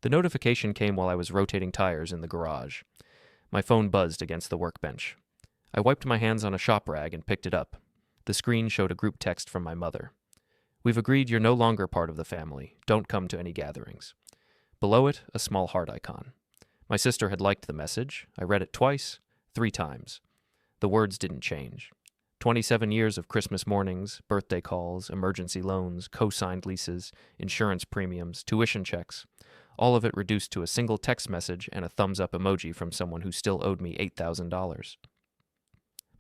The notification came while I was rotating tires in the garage. My phone buzzed against the workbench. I wiped my hands on a shop rag and picked it up. The screen showed a group text from my mother. "We've agreed you're no longer part of the family. Don't come to any gatherings." Below it, a small heart icon. My sister had liked the message. I read it twice, 3 times. The words didn't change. 27 years of Christmas mornings, birthday calls, emergency loans, co-signed leases, insurance premiums, tuition checks. All of it reduced to a single text message and a thumbs-up emoji from someone who still owed me $8,000.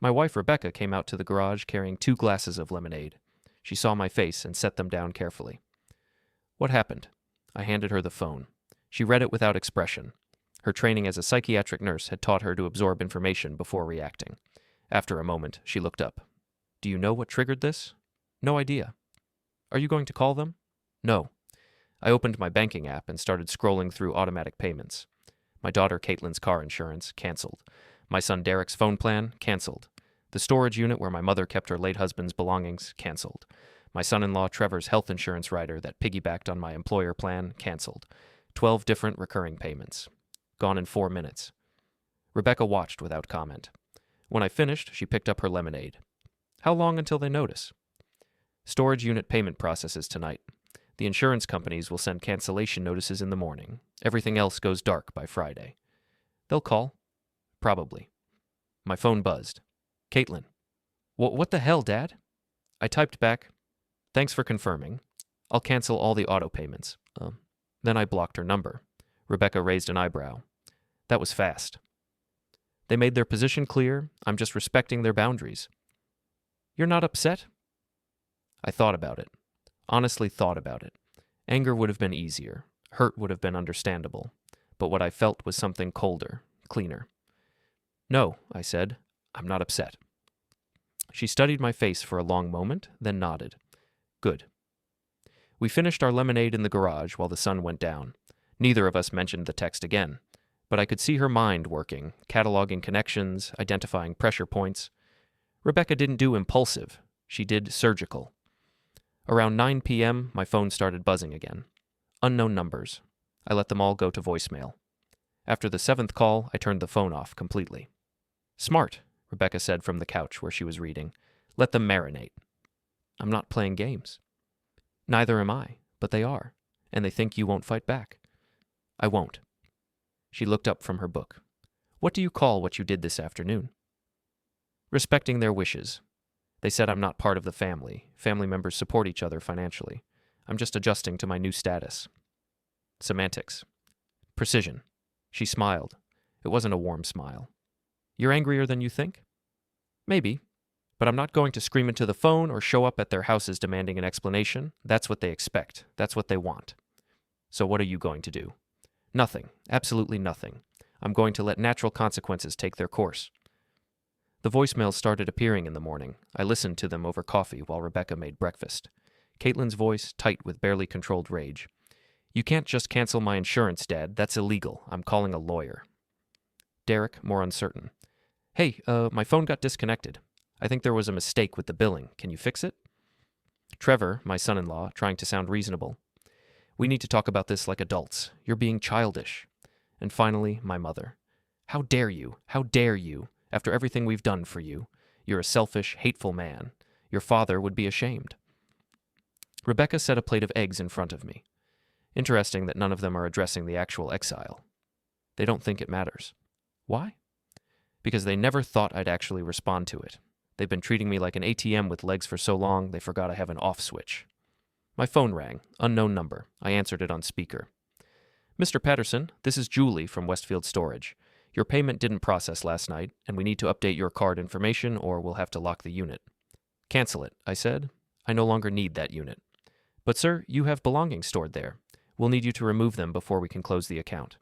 My wife Rebecca came out to the garage carrying 2 glasses of lemonade. She saw my face and set them down carefully. "What happened?" I handed her the phone. She read it without expression. Her training as a psychiatric nurse had taught her to absorb information before reacting. After a moment, she looked up. "Do you know what triggered this?" "No idea." "Are you going to call them?" "No." I opened my banking app and started scrolling through automatic payments. My daughter Caitlin's car insurance, canceled. My son Derek's phone plan, canceled. The storage unit where my mother kept her late husband's belongings, canceled. My son-in-law Trevor's health insurance rider that piggybacked on my employer plan, canceled. 12 different recurring payments. Gone in 4 minutes. Rebecca watched without comment. When I finished, she picked up her lemonade. "How long until they notice?" "Storage unit payment processes tonight. The insurance companies will send cancellation notices in the morning. Everything else goes dark by Friday." "They'll call." "Probably." My phone buzzed. "Caitlin." What the hell, Dad?" I typed back, "Thanks for confirming. I'll cancel all the auto payments." Then I blocked her number. Rebecca raised an eyebrow. "That was fast." "They made their position clear. I'm just respecting their boundaries." "You're not upset?" I thought about it. Honestly thought about it. Anger would have been easier. Hurt would have been understandable. But what I felt was something colder, cleaner. "No," I said. "I'm not upset." She studied my face for a long moment, then nodded. "Good." We finished our lemonade in the garage while the sun went down. Neither of us mentioned the text again. But I could see her mind working, cataloging connections, identifying pressure points. Rebecca didn't do impulsive. She did surgical. Around 9 p.m., my phone started buzzing again. Unknown numbers. I let them all go to voicemail. After the 7th call, I turned the phone off completely. "Smart," Rebecca said from the couch where she was reading. "Let them marinate." "I'm not playing games." "Neither am I, but they are, and they think you won't fight back." "I won't." She looked up from her book. "What do you call what you did this afternoon?" "Respecting their wishes. They said I'm not part of the family. Family members support each other financially. I'm just adjusting to my new status." Semantics. Precision. She smiled. It wasn't a warm smile. "You're angrier than you think?" "Maybe. But I'm not going to scream into the phone or show up at their houses demanding an explanation. That's what they expect. That's what they want." "So what are you going to do?" "Nothing. Absolutely nothing. I'm going to let natural consequences take their course." The voicemails started appearing in the morning. I listened to them over coffee while Rebecca made breakfast. Caitlin's voice, tight with barely controlled rage. "You can't just cancel my insurance, Dad. That's illegal. I'm calling a lawyer." Derek, more uncertain. "Hey, my phone got disconnected. I think there was a mistake with the billing. Can you fix it?" Trevor, my son-in-law, trying to sound reasonable. "We need to talk about this like adults. You're being childish." And finally, my mother. "How dare you? How dare you? After everything we've done for you. You're a selfish, hateful man. Your father would be ashamed." Rebecca set a plate of eggs in front of me. Interesting that none of them are addressing the actual exile. They don't think it matters. Why? Because they never thought I'd actually respond to it. They've been treating me like an ATM with legs for so long they forgot I have an off switch. My phone rang. Unknown number. I answered it on speaker. "Mr. Patterson, this is Julie from Westfield Storage. Your payment didn't process last night, and we need to update your card information or we'll have to lock the unit." "Cancel it," I said. "I no longer need that unit." "But sir, you have belongings stored there. We'll need you to remove them before we can close the account."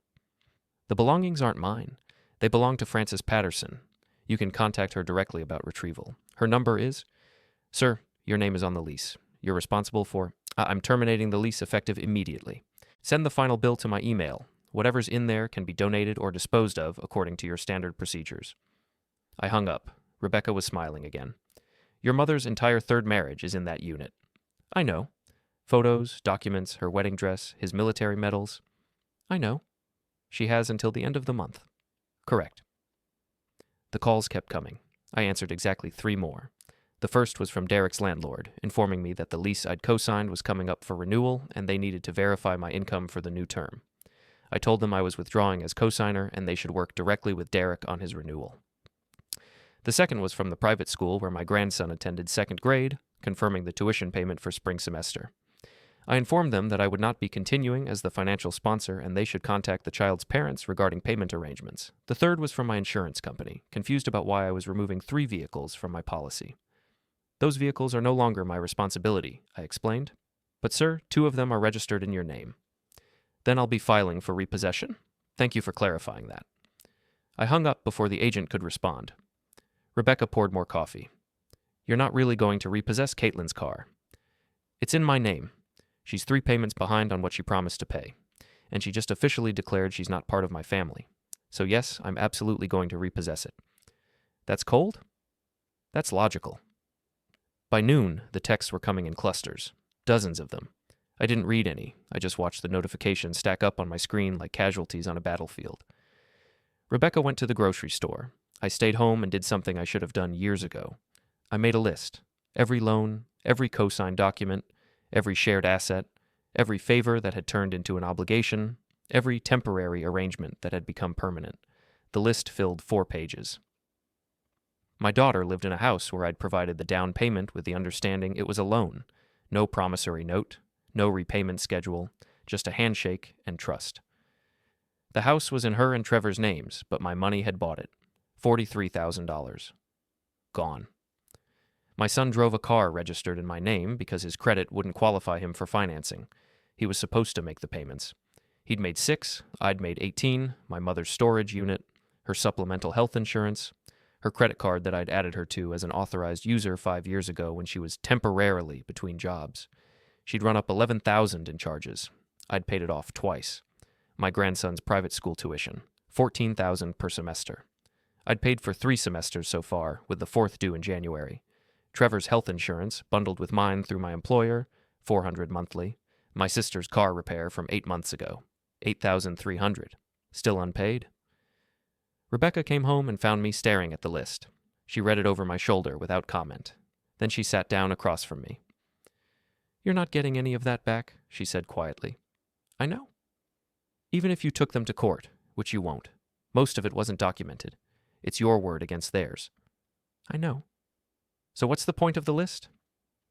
"The belongings aren't mine. They belong to Frances Patterson. You can contact her directly about retrieval. Her number is—" "Sir, your name is on the lease. You're responsible for—" "I'm terminating the lease effective immediately. Send the final bill to my email. Whatever's in there can be donated or disposed of according to your standard procedures." I hung up. Rebecca was smiling again. "Your mother's entire 3rd marriage is in that unit." "I know. Photos, documents, her wedding dress, his military medals." I know. She has until the end of the month. Correct. The calls kept coming. I answered exactly 3 more. The first was from Derek's landlord, informing me that the lease I'd co-signed was coming up for renewal and they needed to verify my income for the new term. I told them I was withdrawing as co-signer and they should work directly with Derek on his renewal. The second was from the private school where my grandson attended 2nd grade, confirming the tuition payment for spring semester. I informed them that I would not be continuing as the financial sponsor and they should contact the child's parents regarding payment arrangements. The third was from my insurance company, confused about why I was removing 3 vehicles from my policy. Those vehicles are no longer my responsibility, I explained. But sir, 2 of them are registered in your name. Then I'll be filing for repossession. Thank you for clarifying that. I hung up before the agent could respond. Rebecca poured more coffee. You're not really going to repossess Caitlin's car. It's in my name. She's 3 payments behind on what she promised to pay. And she just officially declared she's not part of my family. So yes, I'm absolutely going to repossess it. That's cold? That's logical. By noon, the texts were coming in clusters. Dozens of them. I didn't read any. I just watched the notifications stack up on my screen like casualties on a battlefield. Rebecca went to the grocery store. I stayed home and did something I should have done years ago. I made a list. Every loan, every co-signed document, every shared asset, every favor that had turned into an obligation, every temporary arrangement that had become permanent. The list filled 4 pages. My daughter lived in a house where I'd provided the down payment with the understanding it was a loan. No promissory note, no repayment schedule, just a handshake and trust. The house was in her and Trevor's names, but my money had bought it. $43,000. Gone. My son drove a car registered in my name because his credit wouldn't qualify him for financing. He was supposed to make the payments. He'd made 6, I'd made 18, my mother's storage unit, her supplemental health insurance, her credit card that I'd added her to as an authorized user 5 years ago when she was temporarily between jobs. She'd run up $11,000 in charges. I'd paid it off twice. My grandson's private school tuition, $14,000 per semester. I'd paid for 3 semesters so far, with the 4th due in January. Trevor's health insurance, bundled with mine through my employer, $400 monthly. My sister's car repair from 8 months ago, $8,300. Still unpaid. Rebecca came home and found me staring at the list. She read it over my shoulder without comment. Then she sat down across from me. You're not getting any of that back, she said quietly. I know. Even if you took them to court, which you won't. Most of it wasn't documented. It's your word against theirs. I know. So what's the point of the list?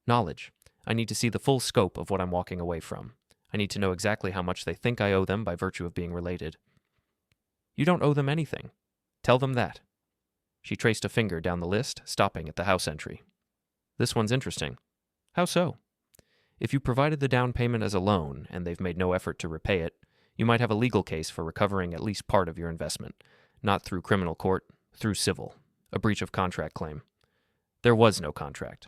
Knowledge. I need to see the full scope of what I'm walking away from. I need to know exactly how much they think I owe them by virtue of being related. You don't owe them anything. Tell them that. She traced a finger down the list, stopping at the house entry. This one's interesting. How so? If you provided the down payment as a loan, and they've made no effort to repay it, you might have a legal case for recovering at least part of your investment, not through criminal court, through civil, a breach of contract claim. There was no contract.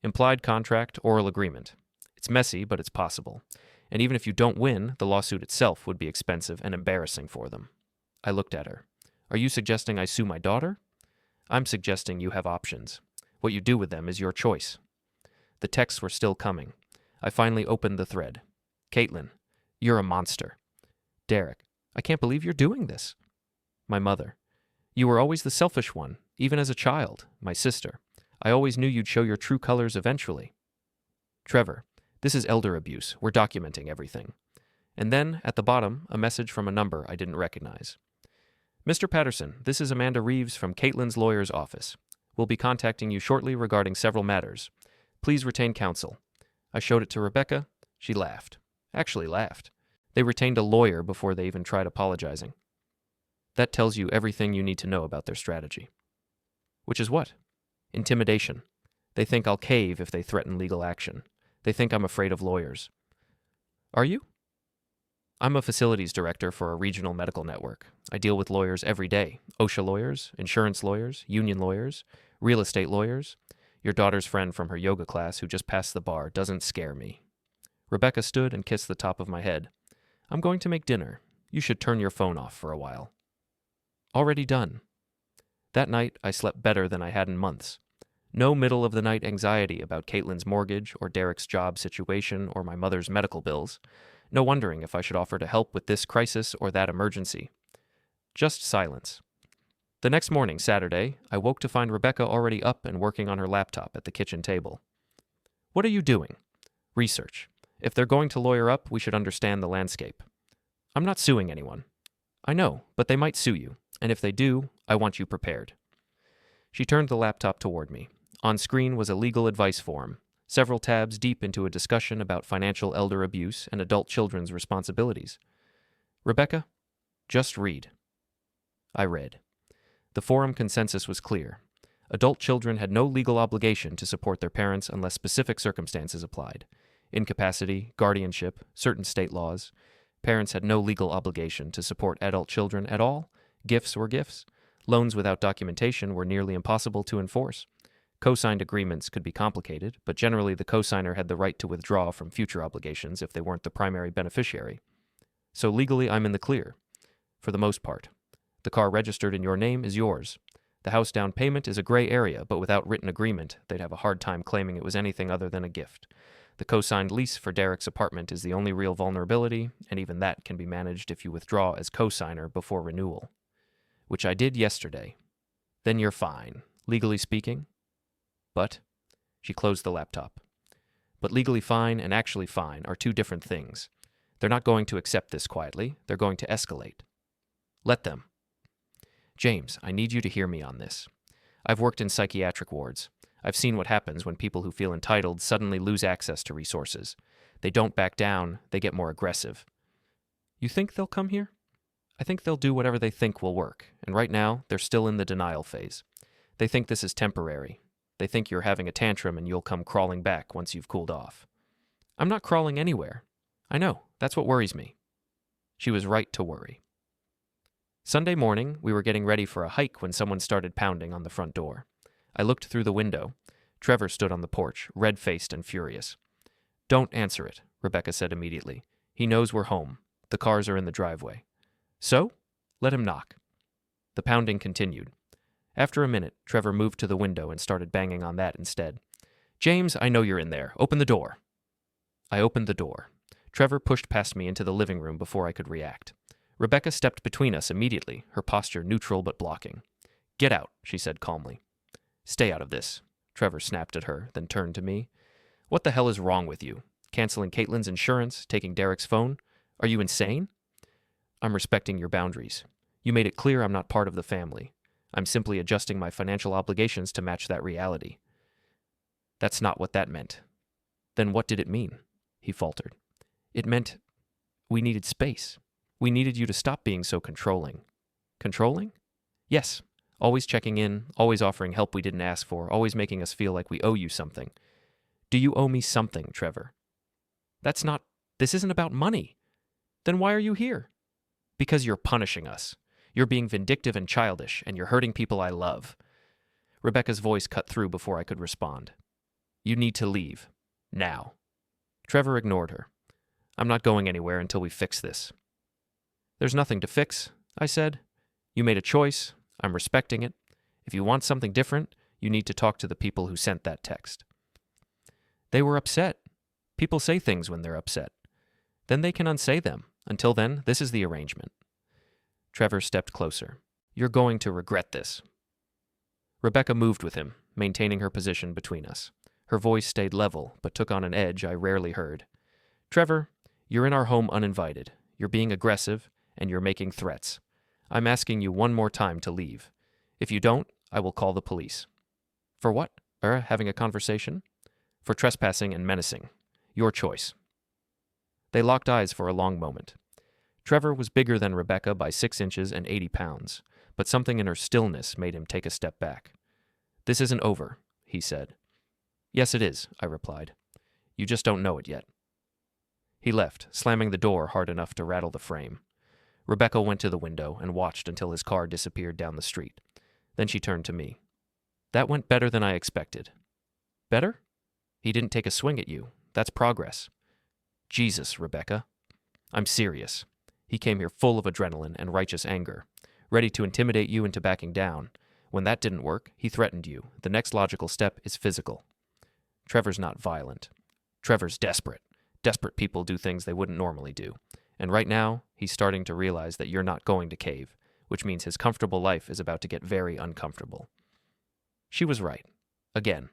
Implied contract, oral agreement. It's messy, but it's possible. And even if you don't win, the lawsuit itself would be expensive and embarrassing for them. I looked at her. Are you suggesting I sue my daughter? I'm suggesting you have options. What you do with them is your choice. The texts were still coming. I finally opened the thread. Caitlin, you're a monster. Derek, I can't believe you're doing this. My mother, you were always the selfish one, even as a child. My sister, I always knew you'd show your true colors eventually. Trevor, this is elder abuse. We're documenting everything. And then, at the bottom, a message from a number I didn't recognize. Mr. Patterson, this is Amanda Reeves from Caitlin's lawyer's office. We'll be contacting you shortly regarding several matters. Please retain counsel. I showed it to Rebecca. She laughed. Actually laughed. They retained a lawyer before they even tried apologizing. That tells you everything you need to know about their strategy. Which is what? Intimidation. They think I'll cave if they threaten legal action. They think I'm afraid of lawyers. Are you? I'm a facilities director for a regional medical network. I deal with lawyers every day. OSHA lawyers, insurance lawyers, union lawyers, real estate lawyers. Your daughter's friend from her yoga class who just passed the bar doesn't scare me. Rebecca stood and kissed the top of my head. I'm going to make dinner. You should turn your phone off for a while. Already done. That night, I slept better than I had in months. No middle-of-the-night anxiety about Caitlin's mortgage or Derek's job situation or my mother's medical bills. No wondering if I should offer to help with this crisis or that emergency. Just silence. The next morning, Saturday, I woke to find Rebecca already up and working on her laptop at the kitchen table. What are you doing? Research. If they're going to lawyer up, we should understand the landscape. I'm not suing anyone. I know, but they might sue you, and if they do, I want you prepared. She turned the laptop toward me. On screen was a legal advice form, several tabs deep into a discussion about financial elder abuse and adult children's responsibilities. Rebecca, just read. I read. The forum consensus was clear. Adult children had no legal obligation to support their parents unless specific circumstances applied. Incapacity, guardianship, certain state laws. Parents had no legal obligation to support adult children at all. Gifts were gifts. Loans without documentation were nearly impossible to enforce. Co-signed agreements could be complicated, but generally the co-signer had the right to withdraw from future obligations if they weren't the primary beneficiary. So legally, I'm in the clear. For the most part. The car registered in your name is yours. The house down payment is a gray area, but without written agreement, they'd have a hard time claiming it was anything other than a gift. The co-signed lease for Derek's apartment is the only real vulnerability, and even that can be managed if you withdraw as co-signer before renewal. Which I did yesterday. Then you're fine, legally speaking. But, she closed the laptop. But legally fine and actually fine are two different things. They're not going to accept this quietly, they're going to escalate. Let them. James, I need you to hear me on this. I've worked in psychiatric wards. I've seen what happens when people who feel entitled suddenly lose access to resources. They don't back down, they get more aggressive. You think they'll come here? I think they'll do whatever they think will work, and right now, they're still in the denial phase. They think this is temporary. They think you're having a tantrum and you'll come crawling back once you've cooled off. I'm not crawling anywhere. I know, that's what worries me. She was right to worry. Sunday morning, we were getting ready for a hike when someone started pounding on the front door. I looked through the window. Trevor stood on the porch, red-faced and furious. Don't answer it, Rebecca said immediately. He knows we're home. The cars are in the driveway. So? Let him knock. The pounding continued. After a minute, Trevor moved to the window and started banging on that instead. James, I know you're in there. Open the door. I opened the door. Trevor pushed past me into the living room before I could react. Rebecca stepped between us immediately, her posture neutral but blocking. Get out, she said calmly. Stay out of this, Trevor snapped at her, then turned to me. What the hell is wrong with you? Canceling Caitlin's insurance? Taking Derek's phone? Are you insane? I'm respecting your boundaries. You made it clear I'm not part of the family. I'm simply adjusting my financial obligations to match that reality. That's not what that meant. Then what did it mean? He faltered. It meant we needed space. We needed you to stop being so controlling. Controlling? Yes. Always checking in, always offering help we didn't ask for, always making us feel like we owe you something. Do you owe me something, Trevor? This isn't about money. Then why are you here? Because you're punishing us. You're being vindictive and childish, and you're hurting people I love. Rebecca's voice cut through before I could respond. You need to leave. Now. Trevor ignored her. I'm not going anywhere until we fix this. There's nothing to fix, I said. You made a choice. I'm respecting it. If you want something different, you need to talk to the people who sent that text. They were upset. People say things when they're upset. Then they can unsay them. Until then, this is the arrangement. Trevor stepped closer. You're going to regret this. Rebecca moved with him, maintaining her position between us. Her voice stayed level, but took on an edge I rarely heard. Trevor, you're in our home uninvited. You're being aggressive, and you're making threats. I'm asking you one more time to leave. If you don't, I will call the police. For what? Having a conversation? For trespassing and menacing. Your choice. They locked eyes for a long moment. Trevor was bigger than Rebecca by 6 inches and 80 pounds, but something in her stillness made him take a step back. This isn't over, he said. Yes, it is, I replied. You just don't know it yet. He left, slamming the door hard enough to rattle the frame. Rebecca went to the window and watched until his car disappeared down the street. Then she turned to me. That went better than I expected. Better? He didn't take a swing at you. That's progress. Jesus, Rebecca. I'm serious. He came here full of adrenaline and righteous anger, ready to intimidate you into backing down. When that didn't work, he threatened you. The next logical step is physical. Trevor's not violent. Trevor's desperate. Desperate people do things they wouldn't normally do. And right now, he's starting to realize that you're not going to cave, which means his comfortable life is about to get very uncomfortable. She was right. Again.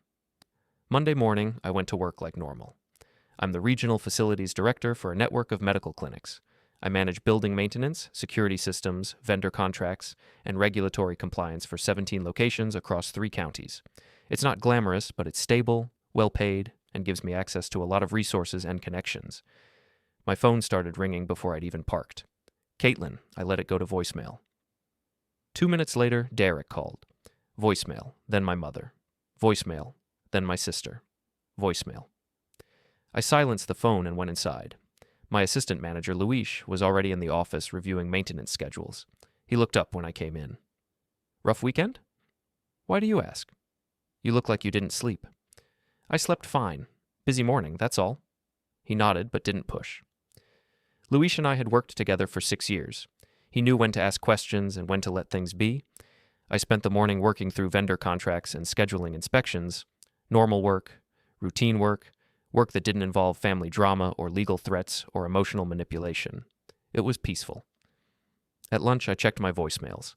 Monday morning, I went to work like normal. I'm the regional facilities director for a network of medical clinics. I manage building maintenance, security systems, vendor contracts, and regulatory compliance for 17 locations across 3 counties. It's not glamorous, but it's stable, well-paid, and gives me access to a lot of resources and connections. My phone started ringing before I'd even parked. Caitlin, I let it go to voicemail. 2 minutes later, Derek called. Voicemail, then my mother. Voicemail, then my sister. Voicemail. I silenced the phone and went inside. My assistant manager, Luis, was already in the office reviewing maintenance schedules. He looked up when I came in. Rough weekend? Why do you ask? You look like you didn't sleep. I slept fine. Busy morning, that's all. He nodded, but didn't push. Luis and I had worked together for 6 years. He knew when to ask questions and when to let things be. I spent the morning working through vendor contracts and scheduling inspections, normal work, routine work that didn't involve family drama or legal threats or emotional manipulation. It was peaceful. At lunch, I checked my voicemails.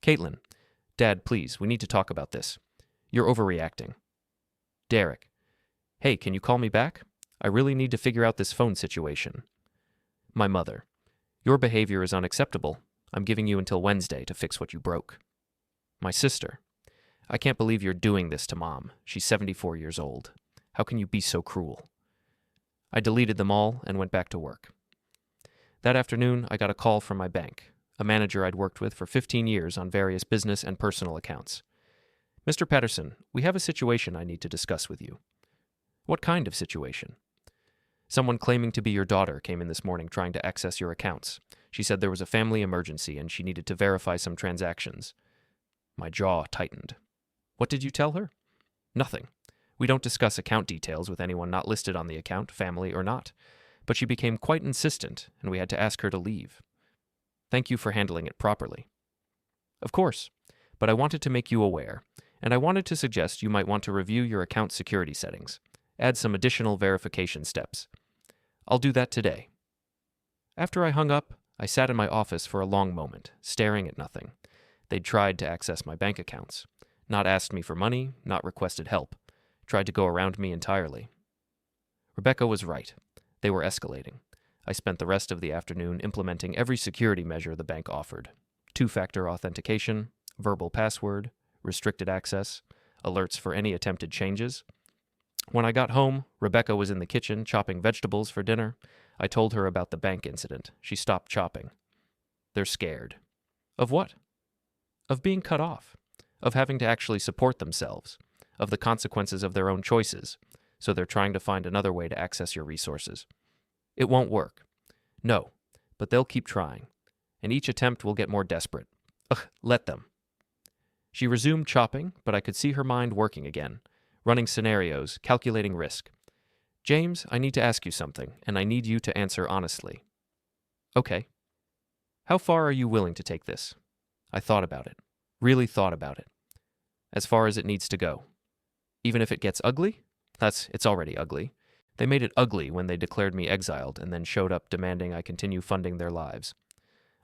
Caitlin, Dad, please, we need to talk about this. You're overreacting. Derek, hey, can you call me back? I really need to figure out this phone situation. My mother, your behavior is unacceptable. I'm giving you until Wednesday to fix what you broke. My sister, I can't believe you're doing this to Mom. She's 74 years old. How can you be so cruel? I deleted them all and went back to work. That afternoon, I got a call from my bank, a manager I'd worked with for 15 years on various business and personal accounts. Mr. Patterson, we have a situation I need to discuss with you. What kind of situation? Someone claiming to be your daughter came in this morning trying to access your accounts. She said there was a family emergency and she needed to verify some transactions. My jaw tightened. What did you tell her? Nothing. We don't discuss account details with anyone not listed on the account, family or not. But she became quite insistent, and we had to ask her to leave. Thank you for handling it properly. Of course, but I wanted to make you aware, and I wanted to suggest you might want to review your account security settings. Add some additional verification steps. I'll do that today. After I hung up, I sat in my office for a long moment, staring at nothing. They'd tried to access my bank accounts, not asked me for money, not requested help, tried to go around me entirely. Rebecca was right. They were escalating. I spent the rest of the afternoon implementing every security measure the bank offered. 2-factor authentication, verbal password, restricted access, alerts for any attempted changes. When I got home, Rebecca was in the kitchen chopping vegetables for dinner. I told her about the bank incident. She stopped chopping. They're scared. Of what? Of being cut off. Of having to actually support themselves. Of the consequences of their own choices. So they're trying to find another way to access your resources. It won't work. No, but they'll keep trying. And each attempt will get more desperate. Ugh, let them. She resumed chopping, but I could see her mind working again, running scenarios, calculating risk. James, I need to ask you something, and I need you to answer honestly. Okay. How far are you willing to take this? I thought about it. Really thought about it. As far as it needs to go. Even if it gets ugly? It's already ugly. They made it ugly when they declared me exiled and then showed up demanding I continue funding their lives.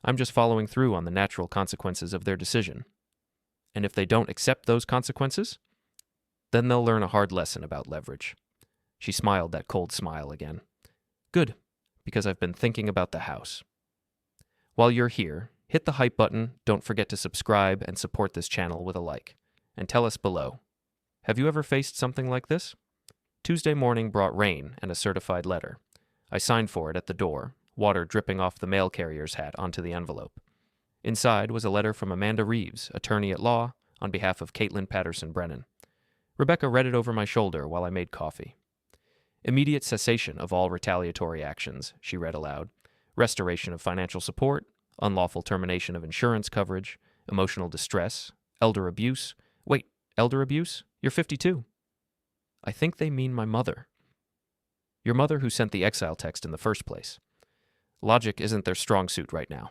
I'm just following through on the natural consequences of their decision. And if they don't accept those consequences, then they'll learn a hard lesson about leverage. She smiled that cold smile again. Good, because I've been thinking about the house. While you're here, hit the hype button, don't forget to subscribe and support this channel with a like. And tell us below. Have you ever faced something like this? Tuesday morning brought rain and a certified letter. I signed for it at the door, water dripping off the mail carrier's hat onto the envelope. Inside was a letter from Amanda Reeves, attorney at law, on behalf of Caitlin Patterson Brennan. Rebecca read it over my shoulder while I made coffee. Immediate cessation of all retaliatory actions, she read aloud. Restoration of financial support, unlawful termination of insurance coverage, emotional distress, elder abuse. Wait, elder abuse? You're 52. I think they mean my mother. Your mother who sent the exile text in the first place. Logic isn't their strong suit right now.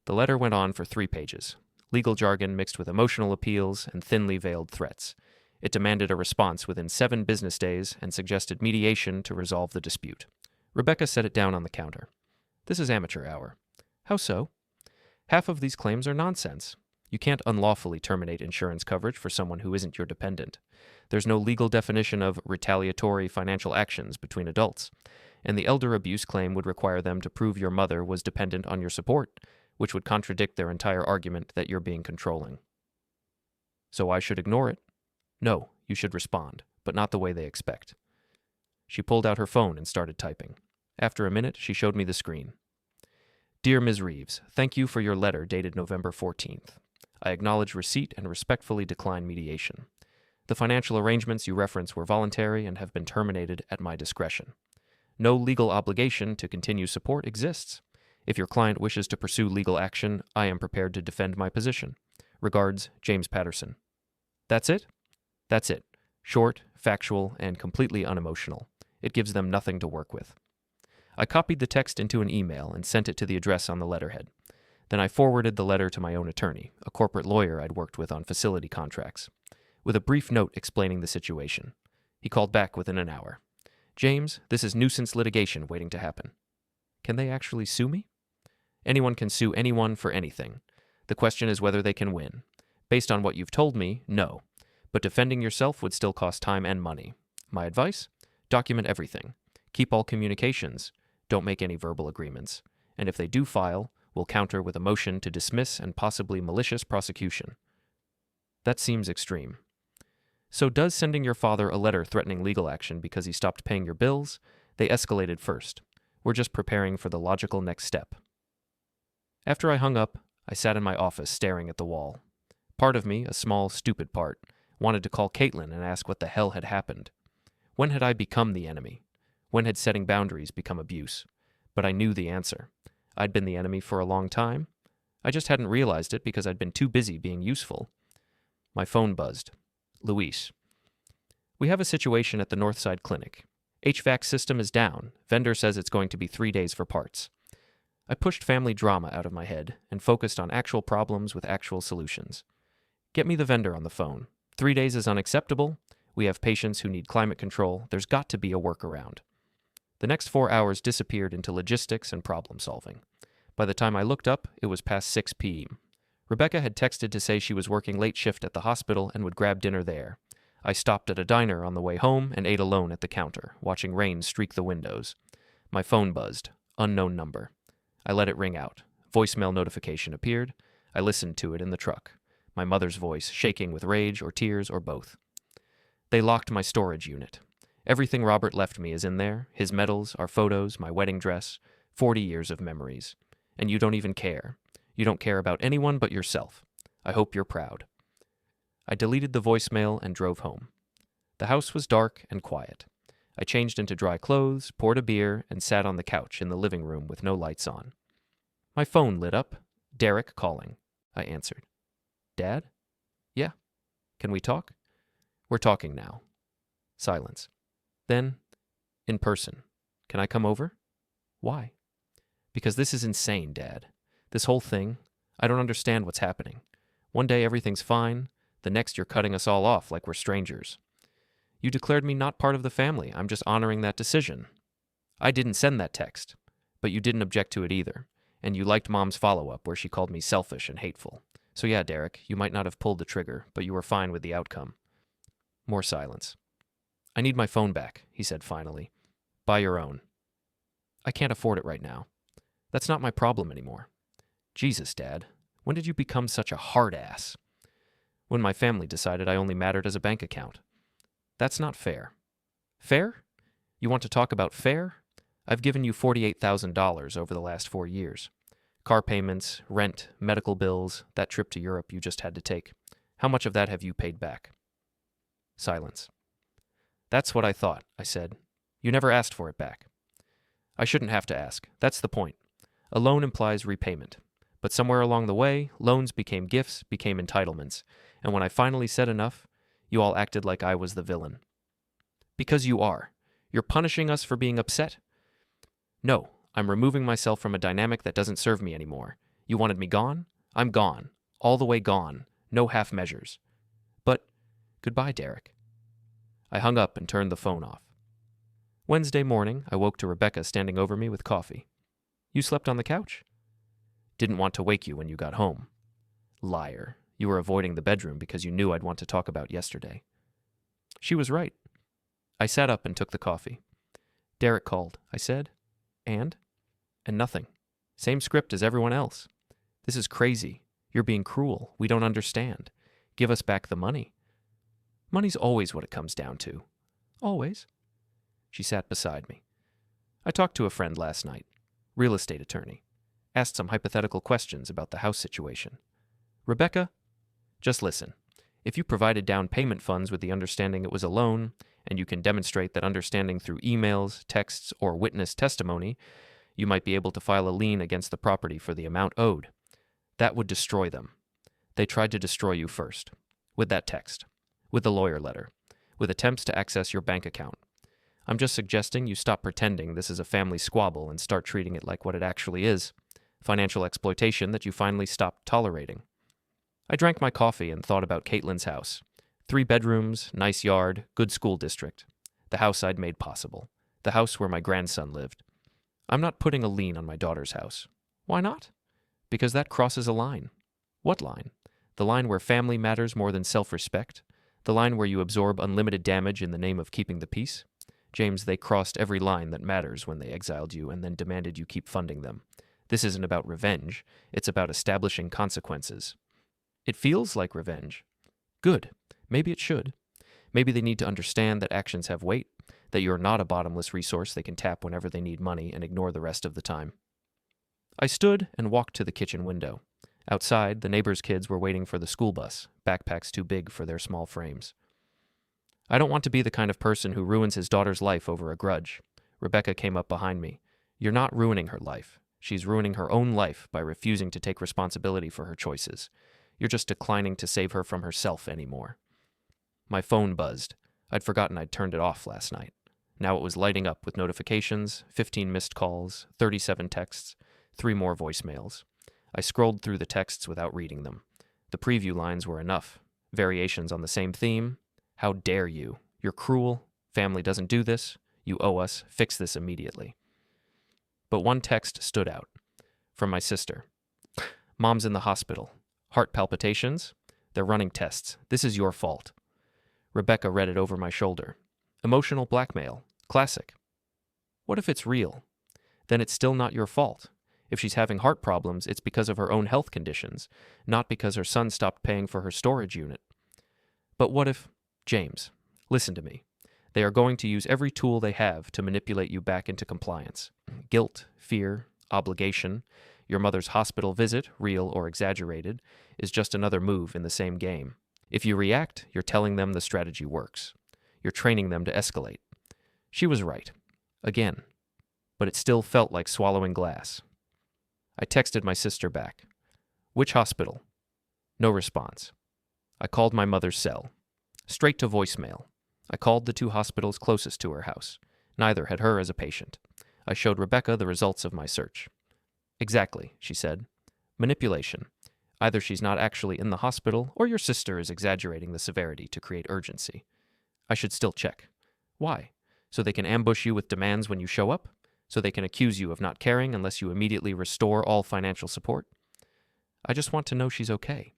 The letter went on for 3 pages. Legal jargon mixed with emotional appeals and thinly veiled threats. It demanded a response within 7 business days and suggested mediation to resolve the dispute. Rebecca set it down on the counter. This is amateur hour. How so? Half of these claims are nonsense. You can't unlawfully terminate insurance coverage for someone who isn't your dependent. There's no legal definition of retaliatory financial actions between adults, and the elder abuse claim would require them to prove your mother was dependent on your support, which would contradict their entire argument that you're being controlling. So I should ignore it? No, you should respond, but not the way they expect. She pulled out her phone and started typing. After a minute, she showed me the screen. Dear Ms. Reeves, thank you for your letter dated November 14th. I acknowledge receipt and respectfully decline mediation. The financial arrangements you reference were voluntary and have been terminated at my discretion. No legal obligation to continue support exists. If your client wishes to pursue legal action, I am prepared to defend my position. Regards, James Patterson. That's it? That's it. Short, factual, and completely unemotional. It gives them nothing to work with. I copied the text into an email and sent it to the address on the letterhead. Then I forwarded the letter to my own attorney, a corporate lawyer I'd worked with on facility contracts, with a brief note explaining the situation. He called back within an hour. James, this is nuisance litigation waiting to happen. Can they actually sue me? Anyone can sue anyone for anything. The question is whether they can win. Based on what you've told me, no. But defending yourself would still cost time and money. My advice? Document everything. Keep all communications. Don't make any verbal agreements. And if they do file, we'll counter with a motion to dismiss and possibly malicious prosecution. That seems extreme. So does sending your father a letter threatening legal action because he stopped paying your bills? They escalated first. We're just preparing for the logical next step. After I hung up, I sat in my office staring at the wall. Part of me, a small, stupid part, wanted to call Caitlin and ask what the hell had happened. When had I become the enemy? When had setting boundaries become abuse? But I knew the answer. I'd been the enemy for a long time. I just hadn't realized it because I'd been too busy being useful. My phone buzzed. Luis. We have a situation at the Northside Clinic. HVAC system is down. Vendor says it's going to be 3 days for parts. I pushed family drama out of my head and focused on actual problems with actual solutions. Get me the vendor on the phone. 3 days is unacceptable. We have patients who need climate control. There's got to be a workaround. The next 4 hours disappeared into logistics and problem solving. By the time I looked up, it was past 6 p.m. Rebecca had texted to say she was working late shift at the hospital and would grab dinner there. I stopped at a diner on the way home and ate alone at the counter, watching rain streak the windows. My phone buzzed. Unknown number. I let it ring out. Voicemail notification appeared. I listened to it in the truck. My mother's voice, shaking with rage or tears or both. They locked my storage unit. Everything Robert left me is in there. His medals, our photos, my wedding dress, 40 years of memories. And you don't even care. You don't care about anyone but yourself. I hope you're proud. I deleted the voicemail and drove home. The house was dark and quiet. I changed into dry clothes, poured a beer, and sat on the couch in the living room with no lights on. My phone lit up. Derek calling. I answered. Dad? Yeah. Can we talk? We're talking now. Silence. Then, in person. Can I come over? Why? Because this is insane, Dad. This whole thing, I don't understand what's happening. One day everything's fine, the next you're cutting us all off like we're strangers. You declared me not part of the family. I'm just honoring that decision. I didn't send that text, but you didn't object to it either, and you liked Mom's follow-up where she called me selfish and hateful. So yeah, Derek, you might not have pulled the trigger, but you were fine with the outcome. More silence. I need my phone back, he said finally. Buy your own. I can't afford it right now. That's not my problem anymore. Jesus, Dad, when did you become such a hard ass? When my family decided I only mattered as a bank account. That's not fair. Fair? You want to talk about fair? I've given you $48,000 over the last 4 years. Car payments, rent, medical bills, that trip to Europe you just had to take. How much of that have you paid back? Silence. That's what I thought, I said. You never asked for it back. I shouldn't have to ask. That's the point. A loan implies repayment. But somewhere along the way, loans became gifts, became entitlements. And when I finally said enough, you all acted like I was the villain. Because you are. You're punishing us for being upset? No, I'm removing myself from a dynamic that doesn't serve me anymore. You wanted me gone? I'm gone. All the way gone. No half measures. But Goodbye, Derek. I hung up and turned the phone off. Wednesday morning, I woke to Rebecca standing over me with coffee. You slept on the couch? Didn't want to wake you when you got home. Liar. You were avoiding the bedroom because you knew I'd want to talk about yesterday. She was right. I sat up and took the coffee. Derek called, I said. And nothing. Same script as everyone else. This is crazy. You're being cruel. We don't understand. Give us back the money. Money's always what it comes down to. Always. She sat beside me. I talked to a friend last night, real estate attorney. Asked some hypothetical questions about the house situation. Rebecca, just listen. If you provided down payment funds with the understanding it was a loan, and you can demonstrate that understanding through emails, texts, or witness testimony, you might be able to file a lien against the property for the amount owed. That would destroy them. They tried to destroy you first. With that text. With the lawyer letter. With attempts to access your bank account. I'm just suggesting you stop pretending this is a family squabble and start treating it like what it actually is. Financial exploitation that you finally stopped tolerating. I drank my coffee and thought about Caitlin's house. 3 bedrooms, nice yard, good school district. The house I'd made possible. The house where my grandson lived. I'm not putting a lien on my daughter's house. Why not? Because that crosses a line. What line? The line where family matters more than self-respect? The line where you absorb unlimited damage in the name of keeping the peace? James, they crossed every line that matters when they exiled you and then demanded you keep funding them. This isn't about revenge. It's about establishing consequences. It feels like revenge. Good. Maybe it should. Maybe they need to understand that actions have weight, that you're not a bottomless resource they can tap whenever they need money and ignore the rest of the time. I stood and walked to the kitchen window. Outside, the neighbors' kids were waiting for the school bus, backpacks too big for their small frames. I don't want to be the kind of person who ruins his daughter's life over a grudge. Rebecca came up behind me. You're not ruining her life. She's ruining her own life by refusing to take responsibility for her choices. You're just declining to save her from herself anymore. My phone buzzed. I'd forgotten I'd turned it off last night. Now it was lighting up with notifications, 15 missed calls, 37 texts, 3 more voicemails. I scrolled through the texts without reading them. The preview lines were enough. Variations on the same theme. How dare you? You're cruel. Family doesn't do this. You owe us. Fix this immediately. But one text stood out. From my sister. Mom's in the hospital. Heart palpitations. They're running tests. This is your fault. Rebecca read it over my shoulder. Emotional blackmail. Classic. What if it's real? Then it's still not your fault. If she's having heart problems, it's because of her own health conditions, not because her son stopped paying for her storage unit. But what if... James, listen to me. They are going to use every tool they have to manipulate you back into compliance. Guilt, fear, obligation, your mother's hospital visit, real or exaggerated, is just another move in the same game. If you react, you're telling them the strategy works. You're training them to escalate. She was right. Again. But it still felt like swallowing glass. I texted my sister back. Which hospital? No response. I called my mother's cell. Straight to voicemail. I called the 2 hospitals closest to her house. Neither had her as a patient. I showed Rebecca the results of my search. Exactly, she said. Manipulation. Either she's not actually in the hospital, or your sister is exaggerating the severity to create urgency. I should still check. Why? So they can ambush you with demands when you show up? So they can accuse you of not caring unless you immediately restore all financial support? I just want to know she's okay.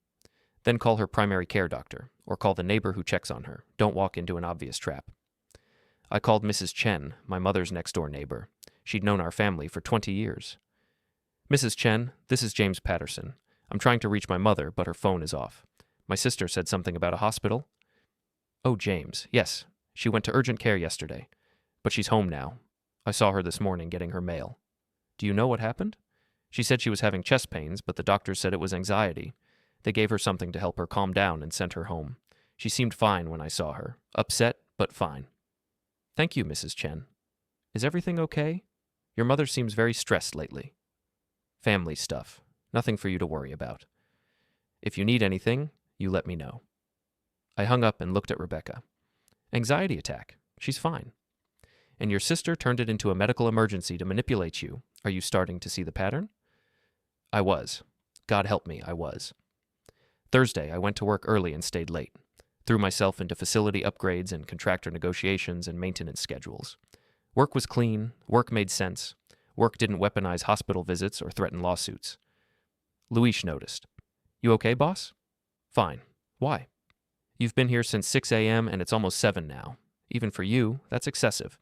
Then call her primary care doctor, or call the neighbor who checks on her. Don't walk into an obvious trap. I called Mrs. Chen, my mother's next-door neighbor. She'd known our family for 20 years. Mrs. Chen, this is James Patterson. I'm trying to reach my mother, but her phone is off. My sister said something about a hospital. Oh, James. Yes, she went to urgent care yesterday. But she's home now. I saw her this morning getting her mail. Do you know what happened? She said she was having chest pains, but the doctors said it was anxiety. They gave her something to help her calm down and sent her home. She seemed fine when I saw her. Upset, but fine. Thank you, Mrs. Chen. Is everything okay? Your mother seems very stressed lately. Family stuff. Nothing for you to worry about. If you need anything, you let me know. I hung up and looked at Rebecca. Anxiety attack. She's fine. And your sister turned it into a medical emergency to manipulate you. Are you starting to see the pattern? I was. God help me, I was. Thursday, I went to work early and stayed late. Threw myself into facility upgrades and contractor negotiations and maintenance schedules. Work was clean, work made sense, work didn't weaponize hospital visits or threaten lawsuits. Luis noticed. You okay, boss? Fine. Why? You've been here since 6 a.m. and it's almost 7 now. Even for you, that's excessive.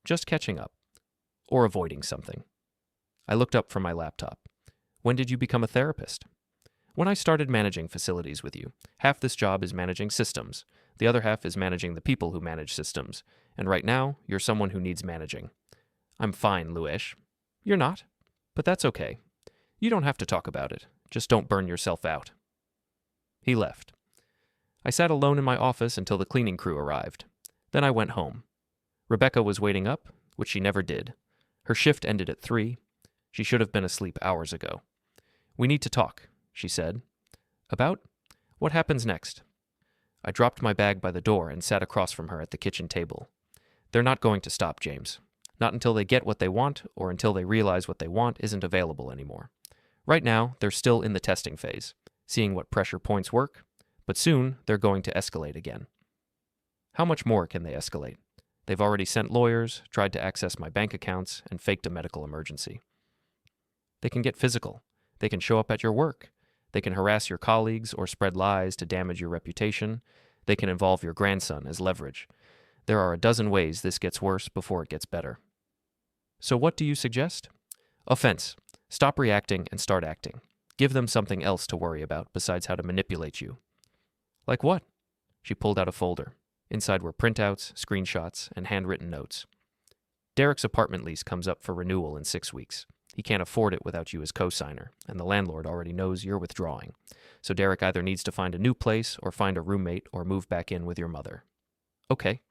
Just catching up. Or avoiding something. I looked up from my laptop. When did you become a therapist? When I started managing facilities with you. Half this job is managing systems. The other half is managing the people who manage systems. And right now, you're someone who needs managing. I'm fine, Luis. You're not. But that's okay. You don't have to talk about it. Just don't burn yourself out. He left. I sat alone in my office until the cleaning crew arrived. Then I went home. Rebecca was waiting up, which she never did. Her shift ended at 3. She should have been asleep hours ago. We need to talk, she said. About? What happens next? I dropped my bag by the door and sat across from her at the kitchen table. They're not going to stop, James. Not until they get what they want or until they realize what they want isn't available anymore. Right now, they're still in the testing phase, seeing what pressure points work, but soon they're going to escalate again. How much more can they escalate? They've already sent lawyers, tried to access my bank accounts, and faked a medical emergency. They can get physical. They can show up at your work. They can harass your colleagues or spread lies to damage your reputation. They can involve your grandson as leverage. There are a dozen ways this gets worse before it gets better. So what do you suggest? Offense. Stop reacting and start acting. Give them something else to worry about besides how to manipulate you. Like what? She pulled out a folder. Inside were printouts, screenshots, and handwritten notes. Derek's apartment lease comes up for renewal in 6 weeks. He can't afford it without you as co-signer, and the landlord already knows you're withdrawing. So Derek either needs to find a new place or find a roommate or move back in with your mother. Okay.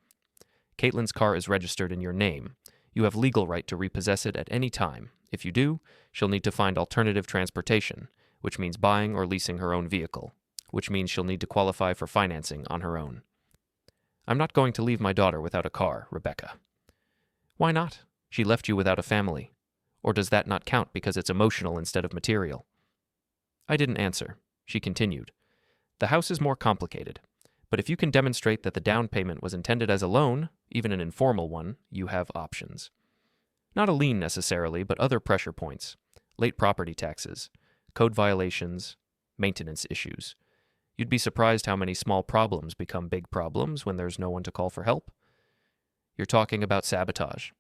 Caitlin's car is registered in your name. You have legal right to repossess it at any time. If you do, she'll need to find alternative transportation, which means buying or leasing her own vehicle, which means she'll need to qualify for financing on her own. I'm not going to leave my daughter without a car, Rebecca. Why not? She left you without a family. Or does that not count because it's emotional instead of material? I didn't answer. She continued. The house is more complicated, but if you can demonstrate that the down payment was intended as a loan, even an informal one, you have options. Not a lien necessarily, but other pressure points. Late property taxes, code violations, maintenance issues. You'd be surprised how many small problems become big problems when there's no one to call for help. You're talking about sabotage.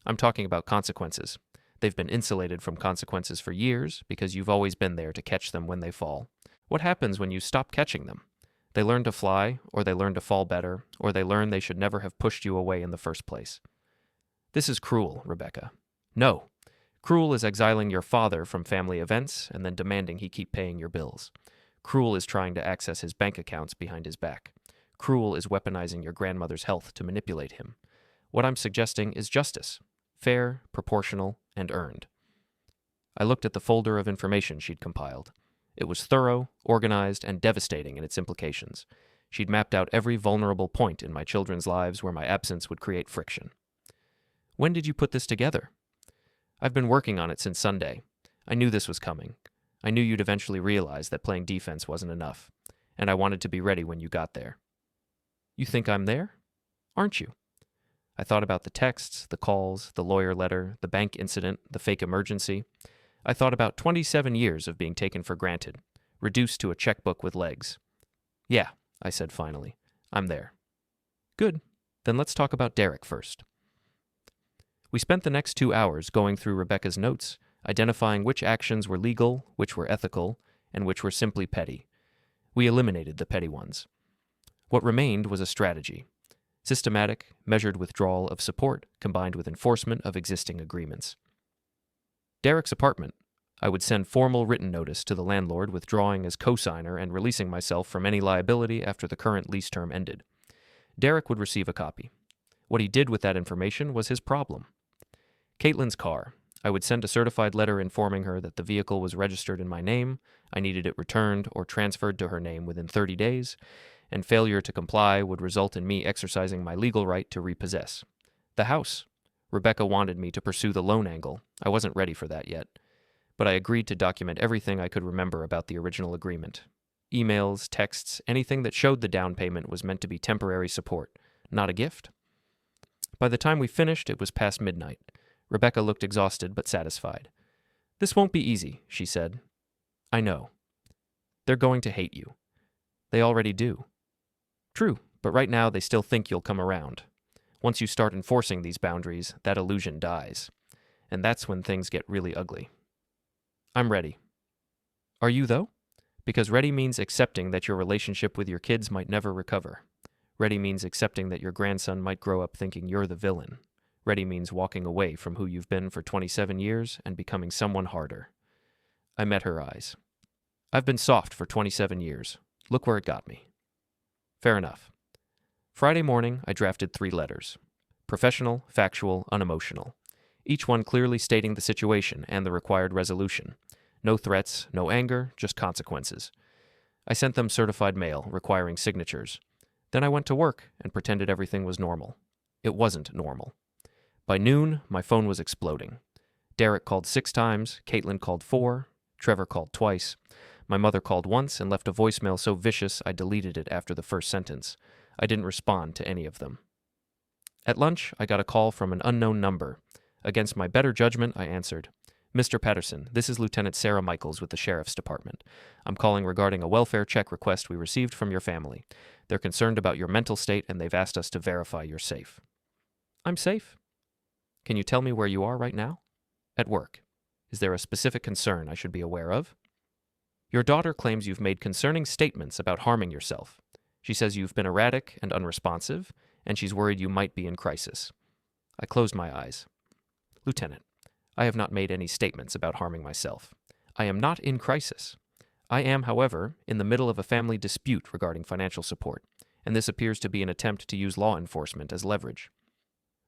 I'm talking about consequences. They've been insulated from consequences for years because you've always been there to catch them when they fall. What happens when you stop catching them? They learn to fly, or they learn to fall better, or they learn they should never have pushed you away in the first place. This is cruel, Rebecca. No. Cruel is exiling your father from family events and then demanding he keep paying your bills. Cruel is trying to access his bank accounts behind his back. Cruel is weaponizing your grandmother's health to manipulate him. What I'm suggesting is justice. Fair, proportional, and earned. I looked at the folder of information she'd compiled. It was thorough, organized, and devastating in its implications. She'd mapped out every vulnerable point in my children's lives where my absence would create friction. When did you put this together? I've been working on it since Sunday. I knew this was coming. I knew you'd eventually realize that playing defense wasn't enough, and I wanted to be ready when you got there. You think I'm there? Aren't you? I thought about the texts, the calls, the lawyer letter, the bank incident, the fake emergency. I thought about 27 years of being taken for granted, reduced to a checkbook with legs. Yeah, I said finally. I'm there. Good. Then let's talk about Derek first. We spent the next 2 hours going through Rebecca's notes, identifying which actions were legal, which were ethical, and which were simply petty. We eliminated the petty ones. What remained was a strategy. Systematic, measured withdrawal of support combined with enforcement of existing agreements. Derek's apartment. I would send formal written notice to the landlord withdrawing as co-signer and releasing myself from any liability after the current lease term ended. Derek would receive a copy. What he did with that information was his problem. Caitlin's car. I would send a certified letter informing her that the vehicle was registered in my name, I needed it returned or transferred to her name within 30 days, and failure to comply would result in me exercising my legal right to repossess. The house. Rebecca wanted me to pursue the loan angle. I wasn't ready for that yet, but I agreed to document everything I could remember about the original agreement. Emails, texts, anything that showed the down payment was meant to be temporary support, not a gift. By the time we finished, it was past midnight. Rebecca looked exhausted but satisfied. "This won't be easy," she said. "I know. They're going to hate you. They already do." "True, but right now they still think you'll come around. Once you start enforcing these boundaries, that illusion dies. And that's when things get really ugly." "I'm ready." "Are you, though? Because ready means accepting that your relationship with your kids might never recover. Ready means accepting that your grandson might grow up thinking you're the villain. Ready means walking away from who you've been for 27 years and becoming someone harder." I met her eyes. "I've been soft for 27 years. Look where it got me." "Fair enough." Friday morning, I drafted 3 letters. Professional, factual, unemotional. Each one clearly stating the situation and the required resolution. No threats, no anger, just consequences. I sent them certified mail, requiring signatures. Then I went to work and pretended everything was normal. It wasn't normal. By noon, my phone was exploding. Derek called 6 times, Caitlin called 4, Trevor called twice. My mother called once and left a voicemail so vicious I deleted it after the first sentence. I didn't respond to any of them. At lunch, I got a call from an unknown number. Against my better judgment, I answered. "Mr. Patterson, this is Lieutenant Sarah Michaels with the Sheriff's Department. I'm calling regarding a welfare check request we received from your family. They're concerned about your mental state and they've asked us to verify you're safe." "I'm safe." "Can you tell me where you are right now?" "At work." "Is there a specific concern I should be aware of?" "Your daughter claims you've made concerning statements about harming yourself. She says you've been erratic and unresponsive, and she's worried you might be in crisis." I closed my eyes. "Lieutenant, I have not made any statements about harming myself. I am not in crisis. I am, however, in the middle of a family dispute regarding financial support, and this appears to be an attempt to use law enforcement as leverage."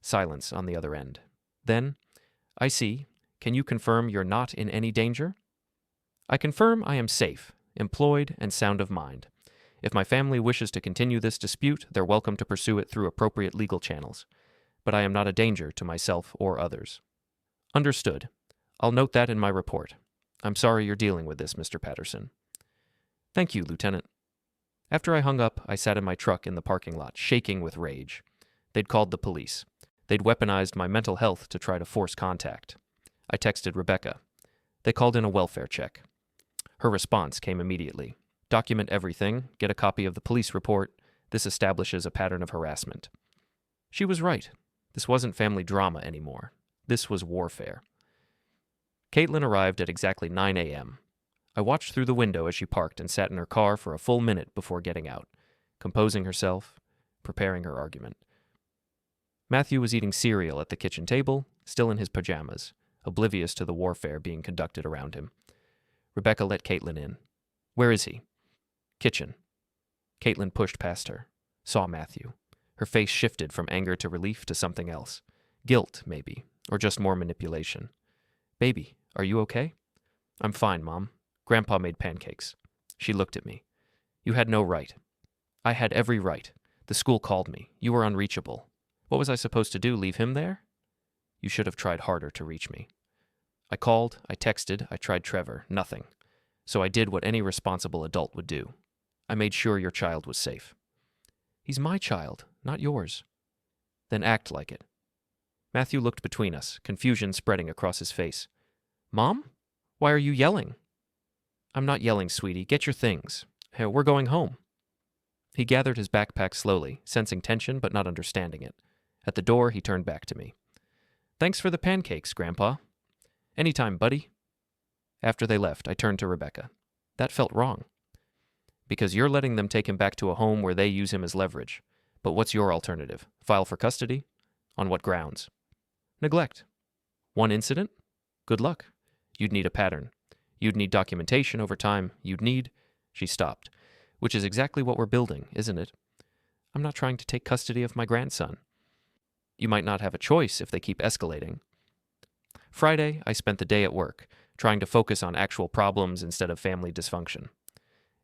Silence on the other end. Then, "I see. Can you confirm you're not in any danger?" "I confirm I am safe, employed, and sound of mind. If my family wishes to continue this dispute, they're welcome to pursue it through appropriate legal channels. But I am not a danger to myself or others." "Understood. I'll note that in my report. I'm sorry you're dealing with this, Mr. Patterson." "Thank you, Lieutenant." After I hung up, I sat in my truck in the parking lot, shaking with rage. They'd called the police. They'd weaponized my mental health to try to force contact. I texted Rebecca. They called in a welfare check. Her response came immediately. "Document everything, get a copy of the police report. This establishes a pattern of harassment." She was right. This wasn't family drama anymore. This was warfare. Caitlin arrived at exactly 9 a.m. I watched through the window as she parked and sat in her car for a full minute before getting out, composing herself, preparing her argument. Matthew was eating cereal at the kitchen table, still in his pajamas, oblivious to the warfare being conducted around him. Rebecca let Caitlin in. "Where is he?" "Kitchen." Caitlin pushed past her, saw Matthew. Her face shifted from anger to relief to something else. Guilt, maybe, or just more manipulation. "Baby, are you okay?" "I'm fine, Mom. Grandpa made pancakes." She looked at me. "You had no right." "I had every right. The school called me. You were unreachable. What was I supposed to do, leave him there?" "You should have tried harder to reach me." "I called, I texted, I tried Trevor. Nothing. So I did what any responsible adult would do. I made sure your child was safe." "He's my child, not yours." "Then act like it." Matthew looked between us, confusion spreading across his face. "Mom? Why are you yelling?" "I'm not yelling, sweetie. Get your things. Hey, we're going home." He gathered his backpack slowly, sensing tension but not understanding it. At the door, he turned back to me. "Thanks for the pancakes, Grandpa." "Anytime, buddy." After they left, I turned to Rebecca. That felt wrong. "Because you're letting them take him back to a home where they use him as leverage. But what's your alternative? File for custody? On what grounds?" "Neglect." "One incident? Good luck. You'd need a pattern. You'd need documentation over time. You'd need—" She stopped. "Which is exactly what we're building, isn't it?" "I'm not trying to take custody of my grandson." "You might not have a choice if they keep escalating." Friday, I spent the day at work, trying to focus on actual problems instead of family dysfunction.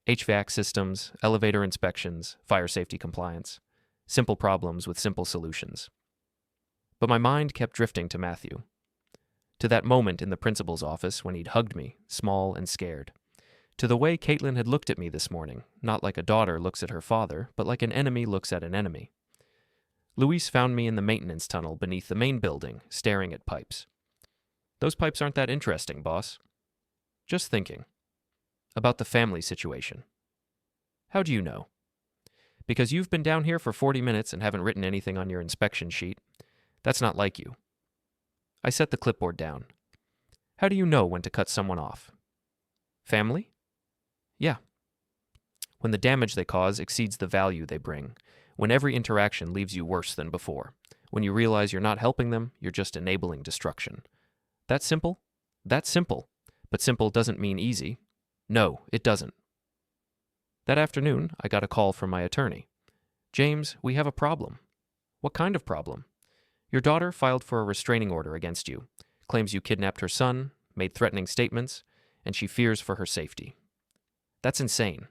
HVAC systems, elevator inspections, fire safety compliance. Simple problems with simple solutions. But my mind kept drifting to Matthew. To that moment in the principal's office when he'd hugged me, small and scared. To the way Caitlin had looked at me this morning, not like a daughter looks at her father, but like an enemy looks at an enemy. Luis found me in the maintenance tunnel beneath the main building, staring at pipes. Those pipes aren't that interesting, boss. Just thinking. About the family situation. How do you know? Because you've been down here for 40 minutes and haven't written anything on your inspection sheet. That's not like you. I set the clipboard down. How do you know when to cut someone off? Family? Yeah. When the damage they cause exceeds the value they bring. When every interaction leaves you worse than before. When you realize you're not helping them, you're just enabling destruction. That simple? That's simple. But simple doesn't mean easy. No, it doesn't. That afternoon, I got a call from my attorney. James, we have a problem. What kind of problem? Your daughter filed for a restraining order against you, claims you kidnapped her son, made threatening statements, and she fears for her safety. That's insane.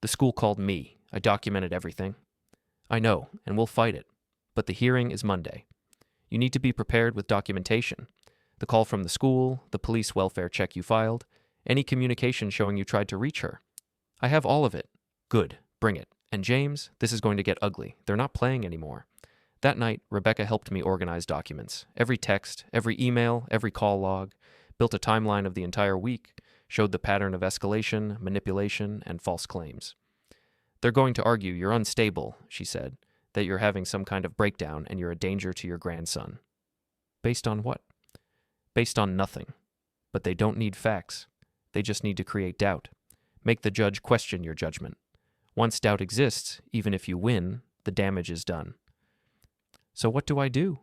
The school called me. I documented everything. I know, and we'll fight it. But the hearing is Monday. You need to be prepared with documentation. The call from the school, the police welfare check you filed, any communication showing you tried to reach her. I have all of it. Good. Bring it. And James, this is going to get ugly. They're not playing anymore. That night, Rebecca helped me organize documents. Every text, every email, every call log, built a timeline of the entire week, showed the pattern of escalation, manipulation, and false claims. They're going to argue you're unstable, she said, that you're having some kind of breakdown and you're a danger to your grandson. Based on what? Based on nothing. But they don't need facts. They just need to create doubt. Make the judge question your judgment. Once doubt exists, even if you win, the damage is done. So what do I do?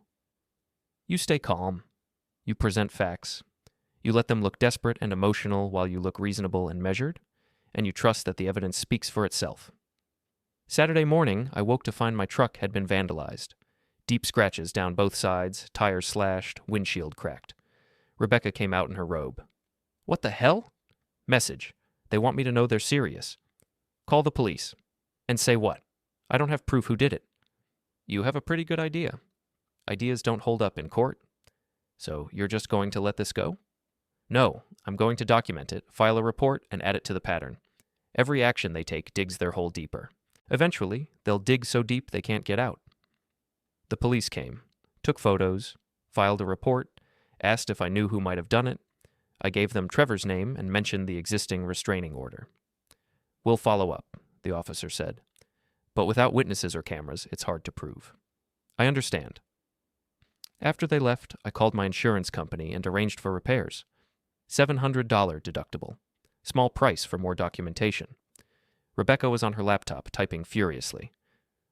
You stay calm. You present facts. You let them look desperate and emotional while you look reasonable and measured, and you trust that the evidence speaks for itself. Saturday morning, I woke to find my truck had been vandalized. Deep scratches down both sides, tires slashed, windshield cracked. Rebecca came out in her robe. What the hell? Message. They want me to know they're serious. Call the police. And say what? I don't have proof who did it. You have a pretty good idea. Ideas don't hold up in court. So you're just going to let this go? No, I'm going to document it, file a report, and add it to the pattern. Every action they take digs their hole deeper. Eventually, they'll dig so deep they can't get out. The police came, took photos, filed a report, asked if I knew who might have done it. I gave them Trevor's name and mentioned the existing restraining order. We'll follow up, the officer said. But without witnesses or cameras, it's hard to prove. I understand. After they left, I called my insurance company and arranged for repairs. $700 deductible. Small price for more documentation. Rebecca was on her laptop, typing furiously.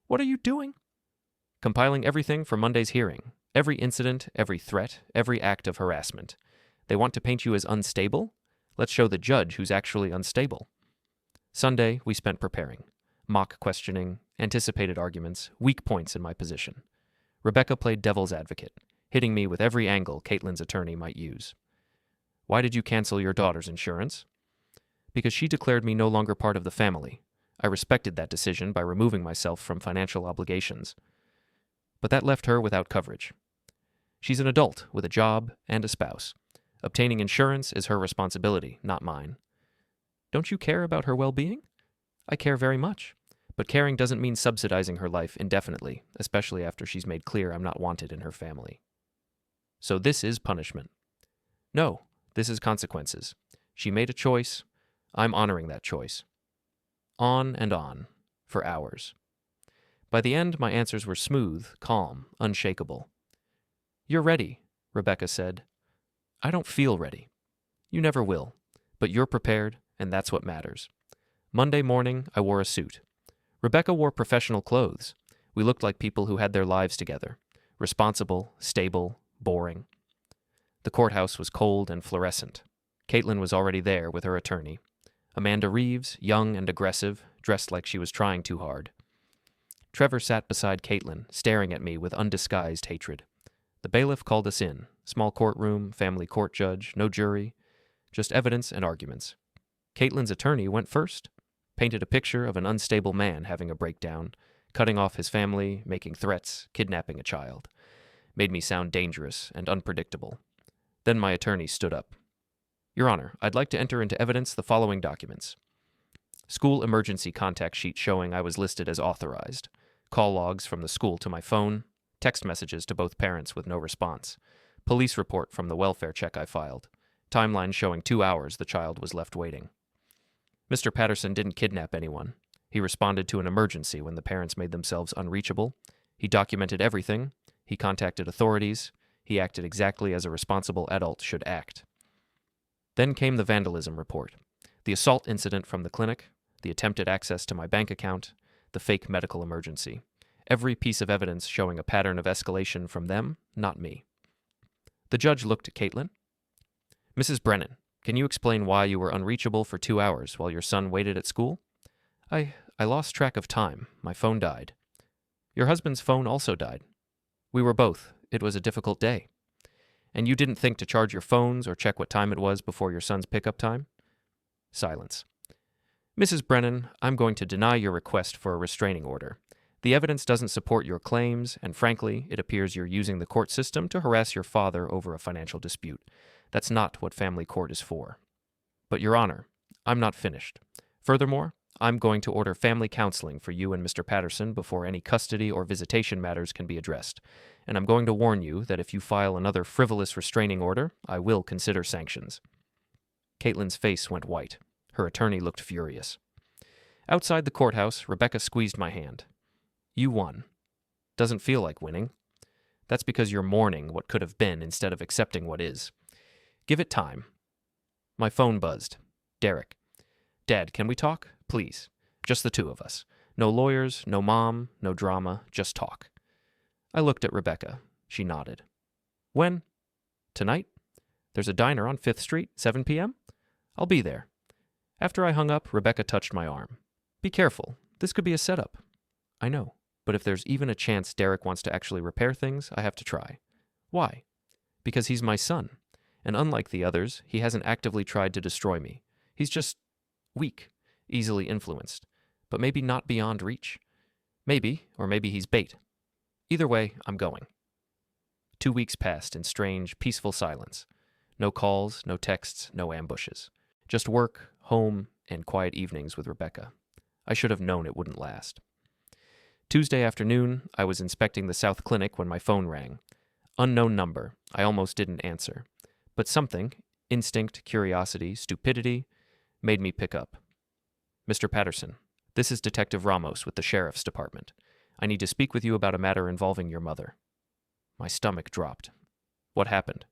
What are you doing? Compiling everything for Monday's hearing. Every incident, every threat, every act of harassment. They want to paint you as unstable? Let's show the judge who's actually unstable. Sunday, we spent preparing. Mock questioning, anticipated arguments, weak points in my position. Rebecca played devil's advocate, hitting me with every angle Caitlin's attorney might use. Why did you cancel your daughter's insurance? Because she declared me no longer part of the family. I respected that decision by removing myself from financial obligations. But that left her without coverage. She's an adult with a job and a spouse. Obtaining insurance is her responsibility, not mine. Don't you care about her well-being? I care very much. But caring doesn't mean subsidizing her life indefinitely, especially after she's made clear I'm not wanted in her family. So this is punishment. No, this is consequences. She made a choice. I'm honoring that choice. On, for hours. By the end, my answers were smooth, calm, unshakable. You're ready, Rebecca said. I don't feel ready. You never will. But you're prepared, and that's what matters. Monday morning, I wore a suit. Rebecca wore professional clothes. We looked like people who had their lives together. Responsible, stable, boring. The courthouse was cold and fluorescent. Caitlin was already there with her attorney. Amanda Reeves, young and aggressive, dressed like she was trying too hard. Trevor sat beside Caitlin, staring at me with undisguised hatred. The bailiff called us in. Small courtroom, family court judge, no jury. Just evidence and arguments. Caitlin's attorney went first. Painted a picture of an unstable man having a breakdown, cutting off his family, making threats, kidnapping a child. Made me sound dangerous and unpredictable. Then my attorney stood up. Your Honor, I'd like to enter into evidence the following documents. School emergency contact sheet showing I was listed as authorized. Call logs from the school to my phone. Text messages to both parents with no response. Police report from the welfare check I filed. Timeline showing 2 hours the child was left waiting. Mr. Patterson didn't kidnap anyone. He responded to an emergency when the parents made themselves unreachable. He documented everything. He contacted authorities. He acted exactly as a responsible adult should act. Then came the vandalism report, the assault incident from the clinic, the attempted access to my bank account, the fake medical emergency. Every piece of evidence showing a pattern of escalation from them, not me. The judge looked at Caitlin. Mrs. Brennan, can you explain why you were unreachable for 2 hours while your son waited at school? I lost track of time. My phone died. Your husband's phone also died. We were both. It was a difficult day. And you didn't think to charge your phones or check what time it was before your son's pickup time? Silence. Mrs. Brennan, I'm going to deny your request for a restraining order. The evidence doesn't support your claims, and frankly, it appears you're using the court system to harass your father over a financial dispute. That's not what family court is for. But, Your Honor, I'm not finished. Furthermore, I'm going to order family counseling for you and Mr. Patterson before any custody or visitation matters can be addressed. And I'm going to warn you that if you file another frivolous restraining order, I will consider sanctions. Caitlin's face went white. Her attorney looked furious. Outside the courthouse, Rebecca squeezed my hand. You won. Doesn't feel like winning. That's because you're mourning what could have been instead of accepting what is. Give it time. My phone buzzed. Derek. Dad, can we talk? Please. Just the two of us. No lawyers, no mom, no drama, just talk. I looked at Rebecca. She nodded. When? Tonight? There's a diner on 5th Street, 7 p.m.? I'll be there. After I hung up, Rebecca touched my arm. Be careful. This could be a setup. I know. But if there's even a chance Derek wants to actually repair things, I have to try. Why? Because he's my son. And unlike the others, he hasn't actively tried to destroy me. He's just weak, easily influenced, but maybe not beyond reach. Maybe, or maybe he's bait. Either way, I'm going. 2 weeks passed in strange, peaceful silence. No calls, no texts, no ambushes. Just work, home, and quiet evenings with Rebecca. I should have known it wouldn't last. Tuesday afternoon, I was inspecting the South Clinic when my phone rang. Unknown number. I almost didn't answer. But something, instinct, curiosity, stupidity, made me pick up. Mr. Patterson, this is Detective Ramos with the Sheriff's Department. I need to speak with you about a matter involving your mother. My stomach dropped. What happened?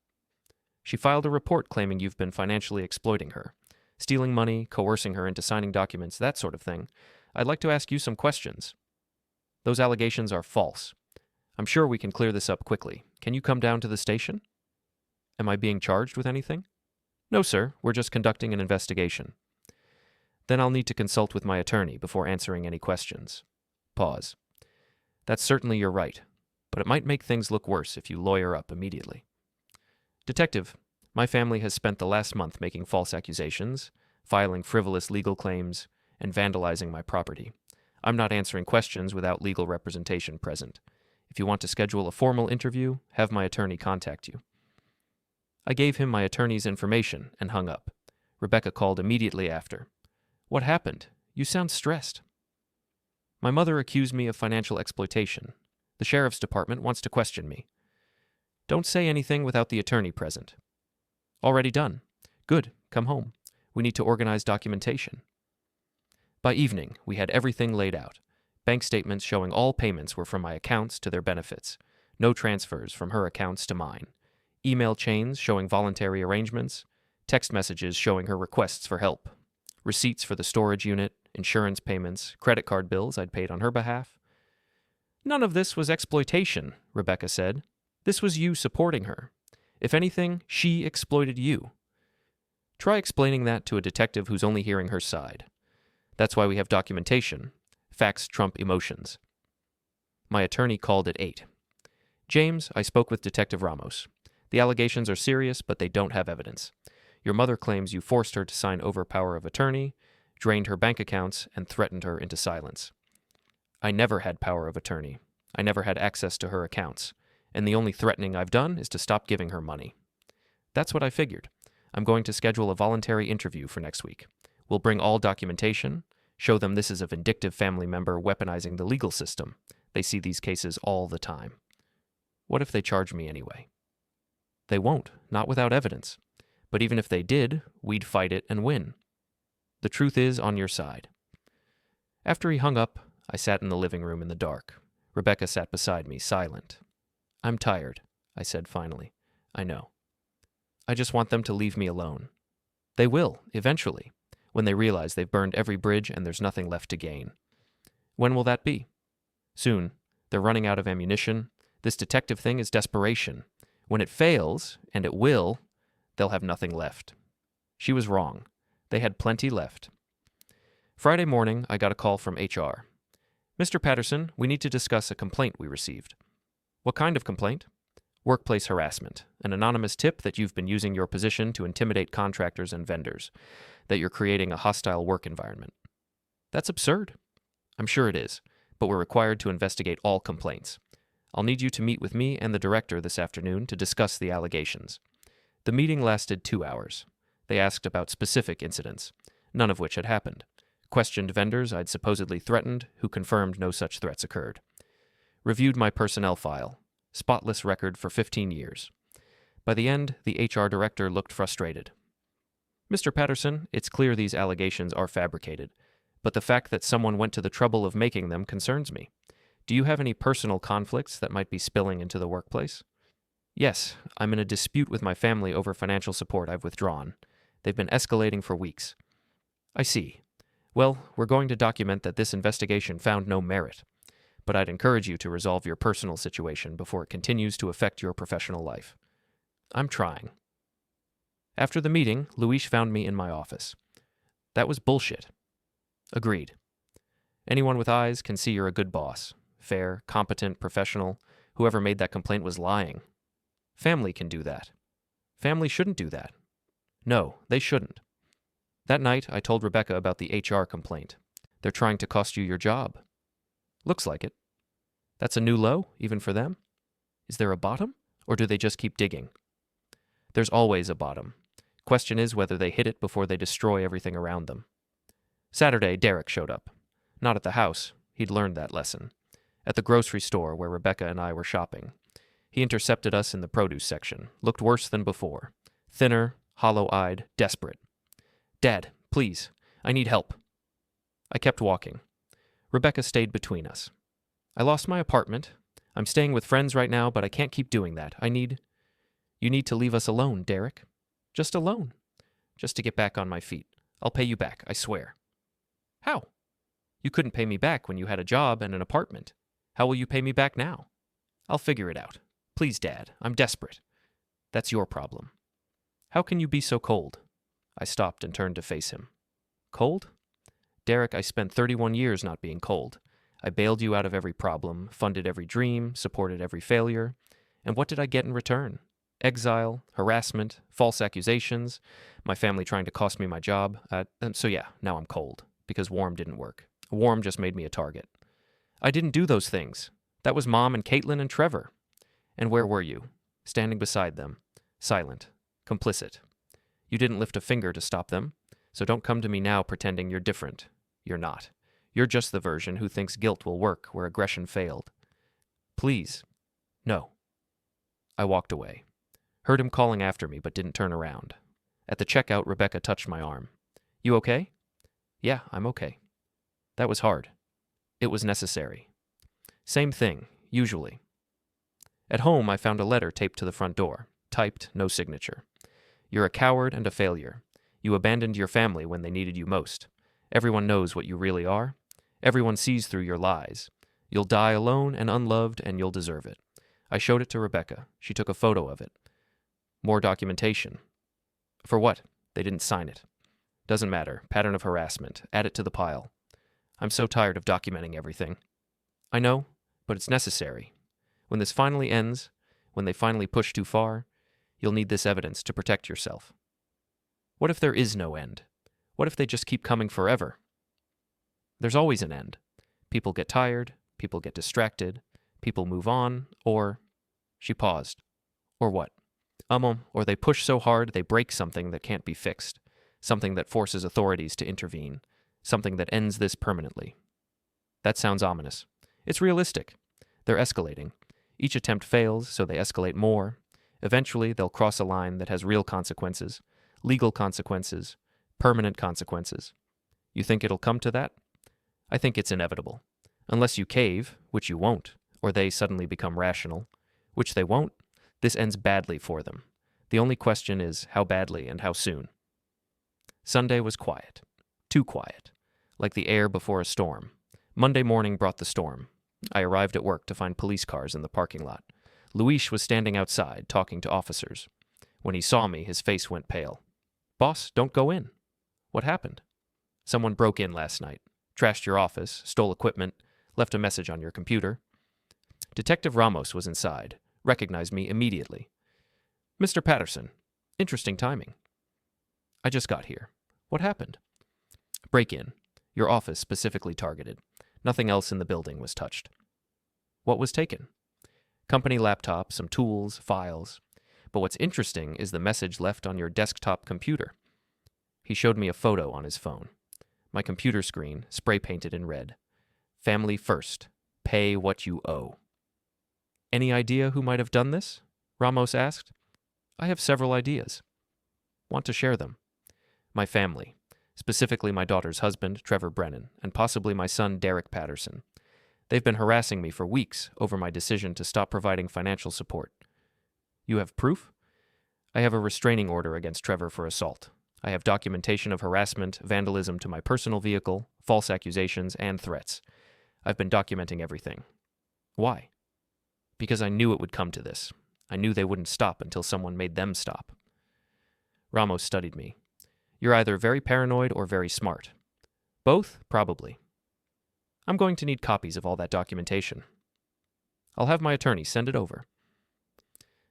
She filed a report claiming you've been financially exploiting her. Stealing money, coercing her into signing documents, that sort of thing. I'd like to ask you some questions. Those allegations are false. I'm sure we can clear this up quickly. Can you come down to the station? Am I being charged with anything? No, sir. We're just conducting an investigation. Then I'll need to consult with my attorney before answering any questions. Pause. That's certainly your right, but it might make things look worse if you lawyer up immediately. Detective, my family has spent the last month making false accusations, filing frivolous legal claims, and vandalizing my property. I'm not answering questions without legal representation present. If you want to schedule a formal interview, have my attorney contact you. I gave him my attorney's information and hung up. Rebecca called immediately after. What happened? You sound stressed. My mother accused me of financial exploitation. The Sheriff's Department wants to question me. Don't say anything without the attorney present. Already done. Good. Come home. We need to organize documentation. By evening, we had everything laid out. Bank statements showing all payments were from my accounts to their benefits. No transfers from her accounts to mine. Email chains showing voluntary arrangements. Text messages showing her requests for help. Receipts for the storage unit, insurance payments, credit card bills I'd paid on her behalf. None of this was exploitation, Rebecca said. This was you supporting her. If anything, she exploited you. Try explaining that to a detective who's only hearing her side. That's why we have documentation. Facts trump emotions. My attorney called at 8. James, I spoke with Detective Ramos. The allegations are serious, but they don't have evidence. Your mother claims you forced her to sign over power of attorney, drained her bank accounts, and threatened her into silence. I never had power of attorney. I never had access to her accounts. And the only threatening I've done is to stop giving her money. That's what I figured. I'm going to schedule a voluntary interview for next week. We'll bring all documentation, show them this is a vindictive family member weaponizing the legal system. They see these cases all the time. What if they charge me anyway? They won't, not without evidence. But even if they did, we'd fight it and win. The truth is on your side. After he hung up, I sat in the living room in the dark. Rebecca sat beside me, silent. I'm tired, I said finally. I know. I just want them to leave me alone. They will, eventually, when they realize they've burned every bridge and there's nothing left to gain. When will that be? Soon. They're running out of ammunition. This detective thing is desperation. When it fails, and it will, they'll have nothing left. She was wrong. They had plenty left. Friday morning, I got a call from HR. Mr. Patterson, we need to discuss a complaint we received. What kind of complaint? Workplace harassment. An anonymous tip that you've been using your position to intimidate contractors and vendors. That you're creating a hostile work environment. That's absurd. I'm sure it is, but we're required to investigate all complaints. I'll need you to meet with me and the director this afternoon to discuss the allegations. The meeting lasted 2 hours. They asked about specific incidents, none of which had happened. Questioned vendors I'd supposedly threatened, who confirmed no such threats occurred. Reviewed my personnel file. Spotless record for 15 years. By the end, the HR director looked frustrated. Mr. Patterson, it's clear these allegations are fabricated, but the fact that someone went to the trouble of making them concerns me. Do you have any personal conflicts that might be spilling into the workplace? Yes, I'm in a dispute with my family over financial support I've withdrawn. They've been escalating for weeks. I see. Well, we're going to document that this investigation found no merit, but I'd encourage you to resolve your personal situation before it continues to affect your professional life. I'm trying. After the meeting, Luis found me in my office. That was bullshit. Agreed. Anyone with eyes can see you're a good boss. Fair, competent, professional. Whoever made that complaint was lying. Family can do that. Family shouldn't do that. No, they shouldn't. That night, I told Rebecca about the HR complaint. They're trying to cost you your job. Looks like it. That's a new low, even for them? Is there a bottom, or do they just keep digging? There's always a bottom. Question is whether they hit it before they destroy everything around them. Saturday, Derek showed up. Not at the house. He'd learned that lesson. At the grocery store where Rebecca and I were shopping. He intercepted us in the produce section. Looked worse than before. Thinner, hollow-eyed, desperate. Dad, please, I need help. I kept walking. Rebecca stayed between us. I lost my apartment. I'm staying with friends right now, but I can't keep doing that. You need to leave us alone, Derek. Just alone. Just to get back on my feet. I'll pay you back, I swear. How? You couldn't pay me back when you had a job and an apartment. How will you pay me back now? I'll figure it out. Please, Dad, I'm desperate. That's your problem. How can you be so cold? I stopped and turned to face him. Cold? Derek, I spent 31 years not being cold. I bailed you out of every problem, funded every dream, supported every failure. And what did I get in return? Exile, harassment, false accusations, my family trying to cost me my job. So now I'm cold, because warm didn't work. Warm just made me a target. I didn't do those things. That was Mom and Caitlin and Trevor. And where were you? Standing beside them, silent, complicit. You didn't lift a finger to stop them, so don't come to me now pretending you're different. You're not. You're just the version who thinks guilt will work where aggression failed. Please. No. I walked away. Heard him calling after me, but didn't turn around. At the checkout, Rebecca touched my arm. You okay? Yeah, I'm okay. That was hard. It was necessary. Same thing, usually. At home, I found a letter taped to the front door. Typed, no signature. You're a coward and a failure. You abandoned your family when they needed you most. Everyone knows what you really are. Everyone sees through your lies. You'll die alone and unloved, and you'll deserve it. I showed it to Rebecca. She took a photo of it. More documentation. For what? They didn't sign it. Doesn't matter. Pattern of harassment. Add it to the pile. I'm so tired of documenting everything. I know, but it's necessary. When this finally ends, when they finally push too far, you'll need this evidence to protect yourself. What if there is no end? What if they just keep coming forever? There's always an end. People get tired, people get distracted, people move on, or... She paused. Or what? Or they push so hard they break something that can't be fixed, something that forces authorities to intervene, something that ends this permanently. That sounds ominous. It's realistic. They're escalating. Each attempt fails, so they escalate more. Eventually, they'll cross a line that has real consequences, legal consequences, permanent consequences. You think it'll come to that? I think it's inevitable. Unless you cave, which you won't, or they suddenly become rational, which they won't, this ends badly for them. The only question is how badly and how soon. Sunday was quiet. Too quiet. Like the air before a storm. Monday morning brought the storm. I arrived at work to find police cars in the parking lot. Luis was standing outside, talking to officers. When he saw me, his face went pale. "Boss, don't go in." "What happened?" "Someone broke in last night. Trashed your office, stole equipment, left a message on your computer." Detective Ramos was inside, recognized me immediately. "Mr. Patterson, interesting timing." "I just got here. What happened?" "Break-in. Your office specifically targeted. Nothing else in the building was touched." "What was taken?" "Company laptop, some tools, files. But what's interesting is the message left on your desktop computer." He showed me a photo on his phone. My computer screen, spray-painted in red. "Family first. Pay what you owe." "Any idea who might have done this?" Ramos asked. "I have several ideas." "Want to share them?" "My family. Specifically my daughter's husband, Trevor Brennan, and possibly my son, Derek Patterson. They've been harassing me for weeks over my decision to stop providing financial support." "You have proof?" "I have a restraining order against Trevor for assault. I have documentation of harassment, vandalism to my personal vehicle, false accusations, and threats. I've been documenting everything." "Why?" "Because I knew it would come to this. I knew they wouldn't stop until someone made them stop." Ramos studied me. "You're either very paranoid or very smart." "Both? Probably." "I'm going to need copies of all that documentation." "I'll have my attorney send it over."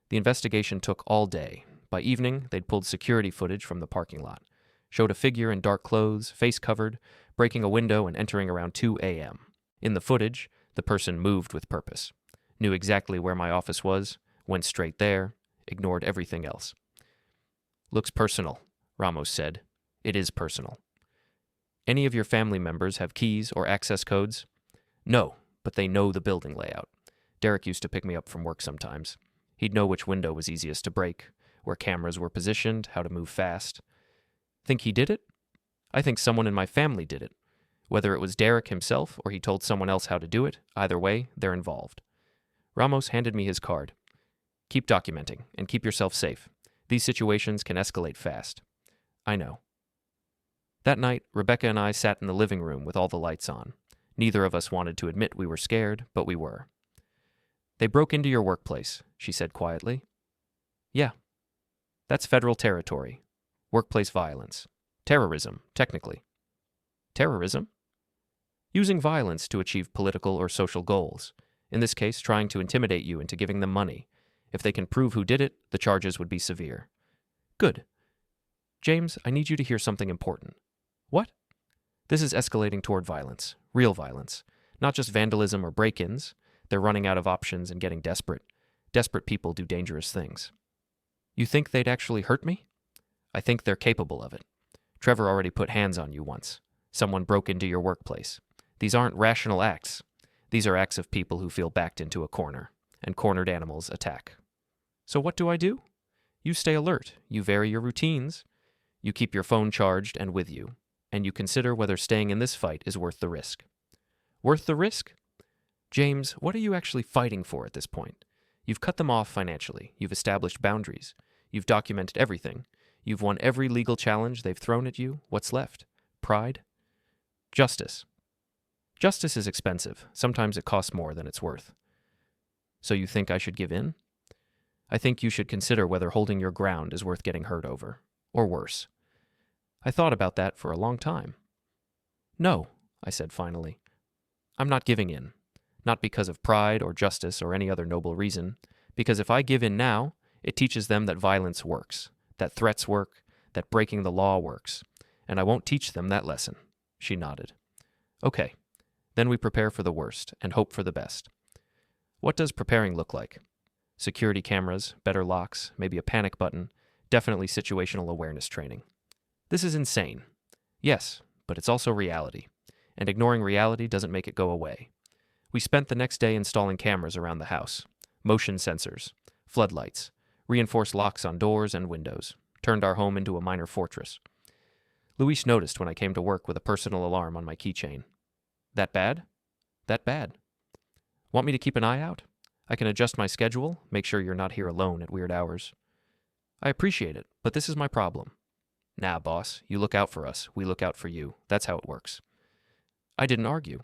The investigation took all day. By evening, they'd pulled security footage from the parking lot. Showed a figure in dark clothes, face covered, breaking a window and entering around 2 a.m. In the footage, the person moved with purpose. Knew exactly where my office was, went straight there, ignored everything else. "Looks personal," Ramos said. "It is personal." "Any of your family members have keys or access codes?" "No, but they know the building layout. Derek used to pick me up from work sometimes. He'd know which window was easiest to break, where cameras were positioned, how to move fast." "Think he did it?" "I think someone in my family did it. Whether it was Derek himself or he told someone else how to do it, either way, they're involved." Ramos handed me his card. "Keep documenting, and keep yourself safe. These situations can escalate fast." "I know." That night, Rebecca and I sat in the living room with all the lights on. Neither of us wanted to admit we were scared, but we were. "They broke into your workplace," she said quietly. "Yeah. That's federal territory. Workplace violence. Terrorism, technically." "Terrorism?" "Using violence to achieve political or social goals. In this case, trying to intimidate you into giving them money. If they can prove who did it, the charges would be severe." "Good. James, I need you to hear something important." "What?" "This is escalating toward violence. Real violence. Not just vandalism or break-ins. They're running out of options and getting desperate. Desperate people do dangerous things." "You think they'd actually hurt me?" "I think they're capable of it. Trevor already put hands on you once. Someone broke into your workplace. These aren't rational acts. These are acts of people who feel backed into a corner, and cornered animals attack." "So what do I do?" "You stay alert. You vary your routines. You keep your phone charged and with you. And you consider whether staying in this fight is worth the risk." "Worth the risk?" "James, what are you actually fighting for at this point? You've cut them off financially. You've established boundaries. You've documented everything. You've won every legal challenge they've thrown at you. What's left? Pride?" "Justice." "Justice is expensive. Sometimes it costs more than it's worth." "So you think I should give in?" "I think you should consider whether holding your ground is worth getting hurt over. Or worse." I thought about that for a long time. "No," I said finally. "I'm not giving in. Not because of pride or justice or any other noble reason. Because if I give in now, it teaches them that violence works, that threats work, that breaking the law works. And I won't teach them that lesson." She nodded. "Okay. Then we prepare for the worst and hope for the best." "What does preparing look like?" Security cameras, better locks, maybe a panic button, definitely situational awareness training. This is insane. Yes, but it's also reality. And ignoring reality doesn't make it go away. We spent the next day installing cameras around the house, motion sensors, floodlights, reinforced locks on doors and windows, turned our home into a minor fortress. Luis noticed when I came to work with a personal alarm on my keychain. That bad? That bad. Want me to keep an eye out? I can adjust my schedule, make sure you're not here alone at weird hours. I appreciate it, but this is my problem. Nah, boss, you look out for us, we look out for you. That's how it works. I didn't argue.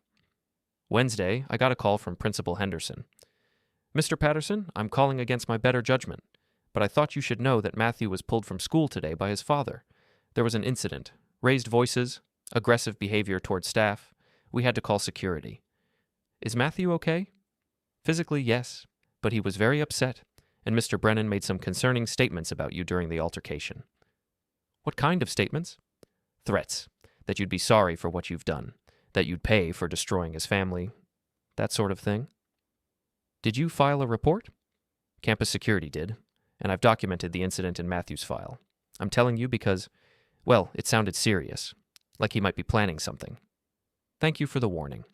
Wednesday, I got a call from Principal Henderson. Mr. Patterson, I'm calling against my better judgment, but I thought you should know that Matthew was pulled from school today by his father. There was an incident, raised voices, aggressive behavior toward staff. We had to call security. Is Matthew okay? Physically, yes, but he was very upset, and Mr. Brennan made some concerning statements about you during the altercation. What kind of statements? Threats, that you'd be sorry for what you've done, that you'd pay for destroying his family, that sort of thing. Did you file a report? Campus security did, and I've documented the incident in Matthew's file. I'm telling you because, well, it sounded serious, like he might be planning something. Thank you for the warning.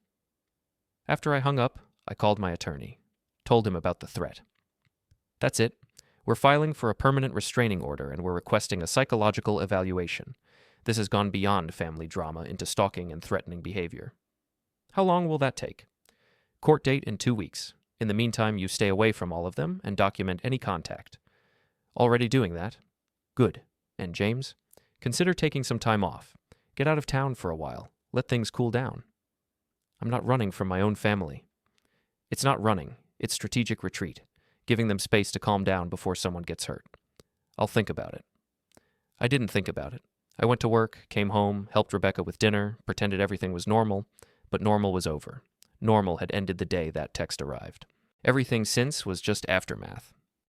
After I hung up, I called my attorney, told him about the threat. That's it. We're filing for a permanent restraining order and we're requesting a psychological evaluation. This has gone beyond family drama into stalking and threatening behavior. How long will that take? Court date in 2 weeks. In the meantime, you stay away from all of them and document any contact. Already doing that? Good. And James, consider taking some time off. Get out of town for a while. Let things cool down. I'm not running from my own family. It's not running. It's strategic retreat, giving them space to calm down before someone gets hurt. I'll think about it. I didn't think about it. I went to work, came home, helped Rebecca with dinner, pretended everything was normal, but normal was over. Normal had ended the day that text arrived. Everything since was just aftermath.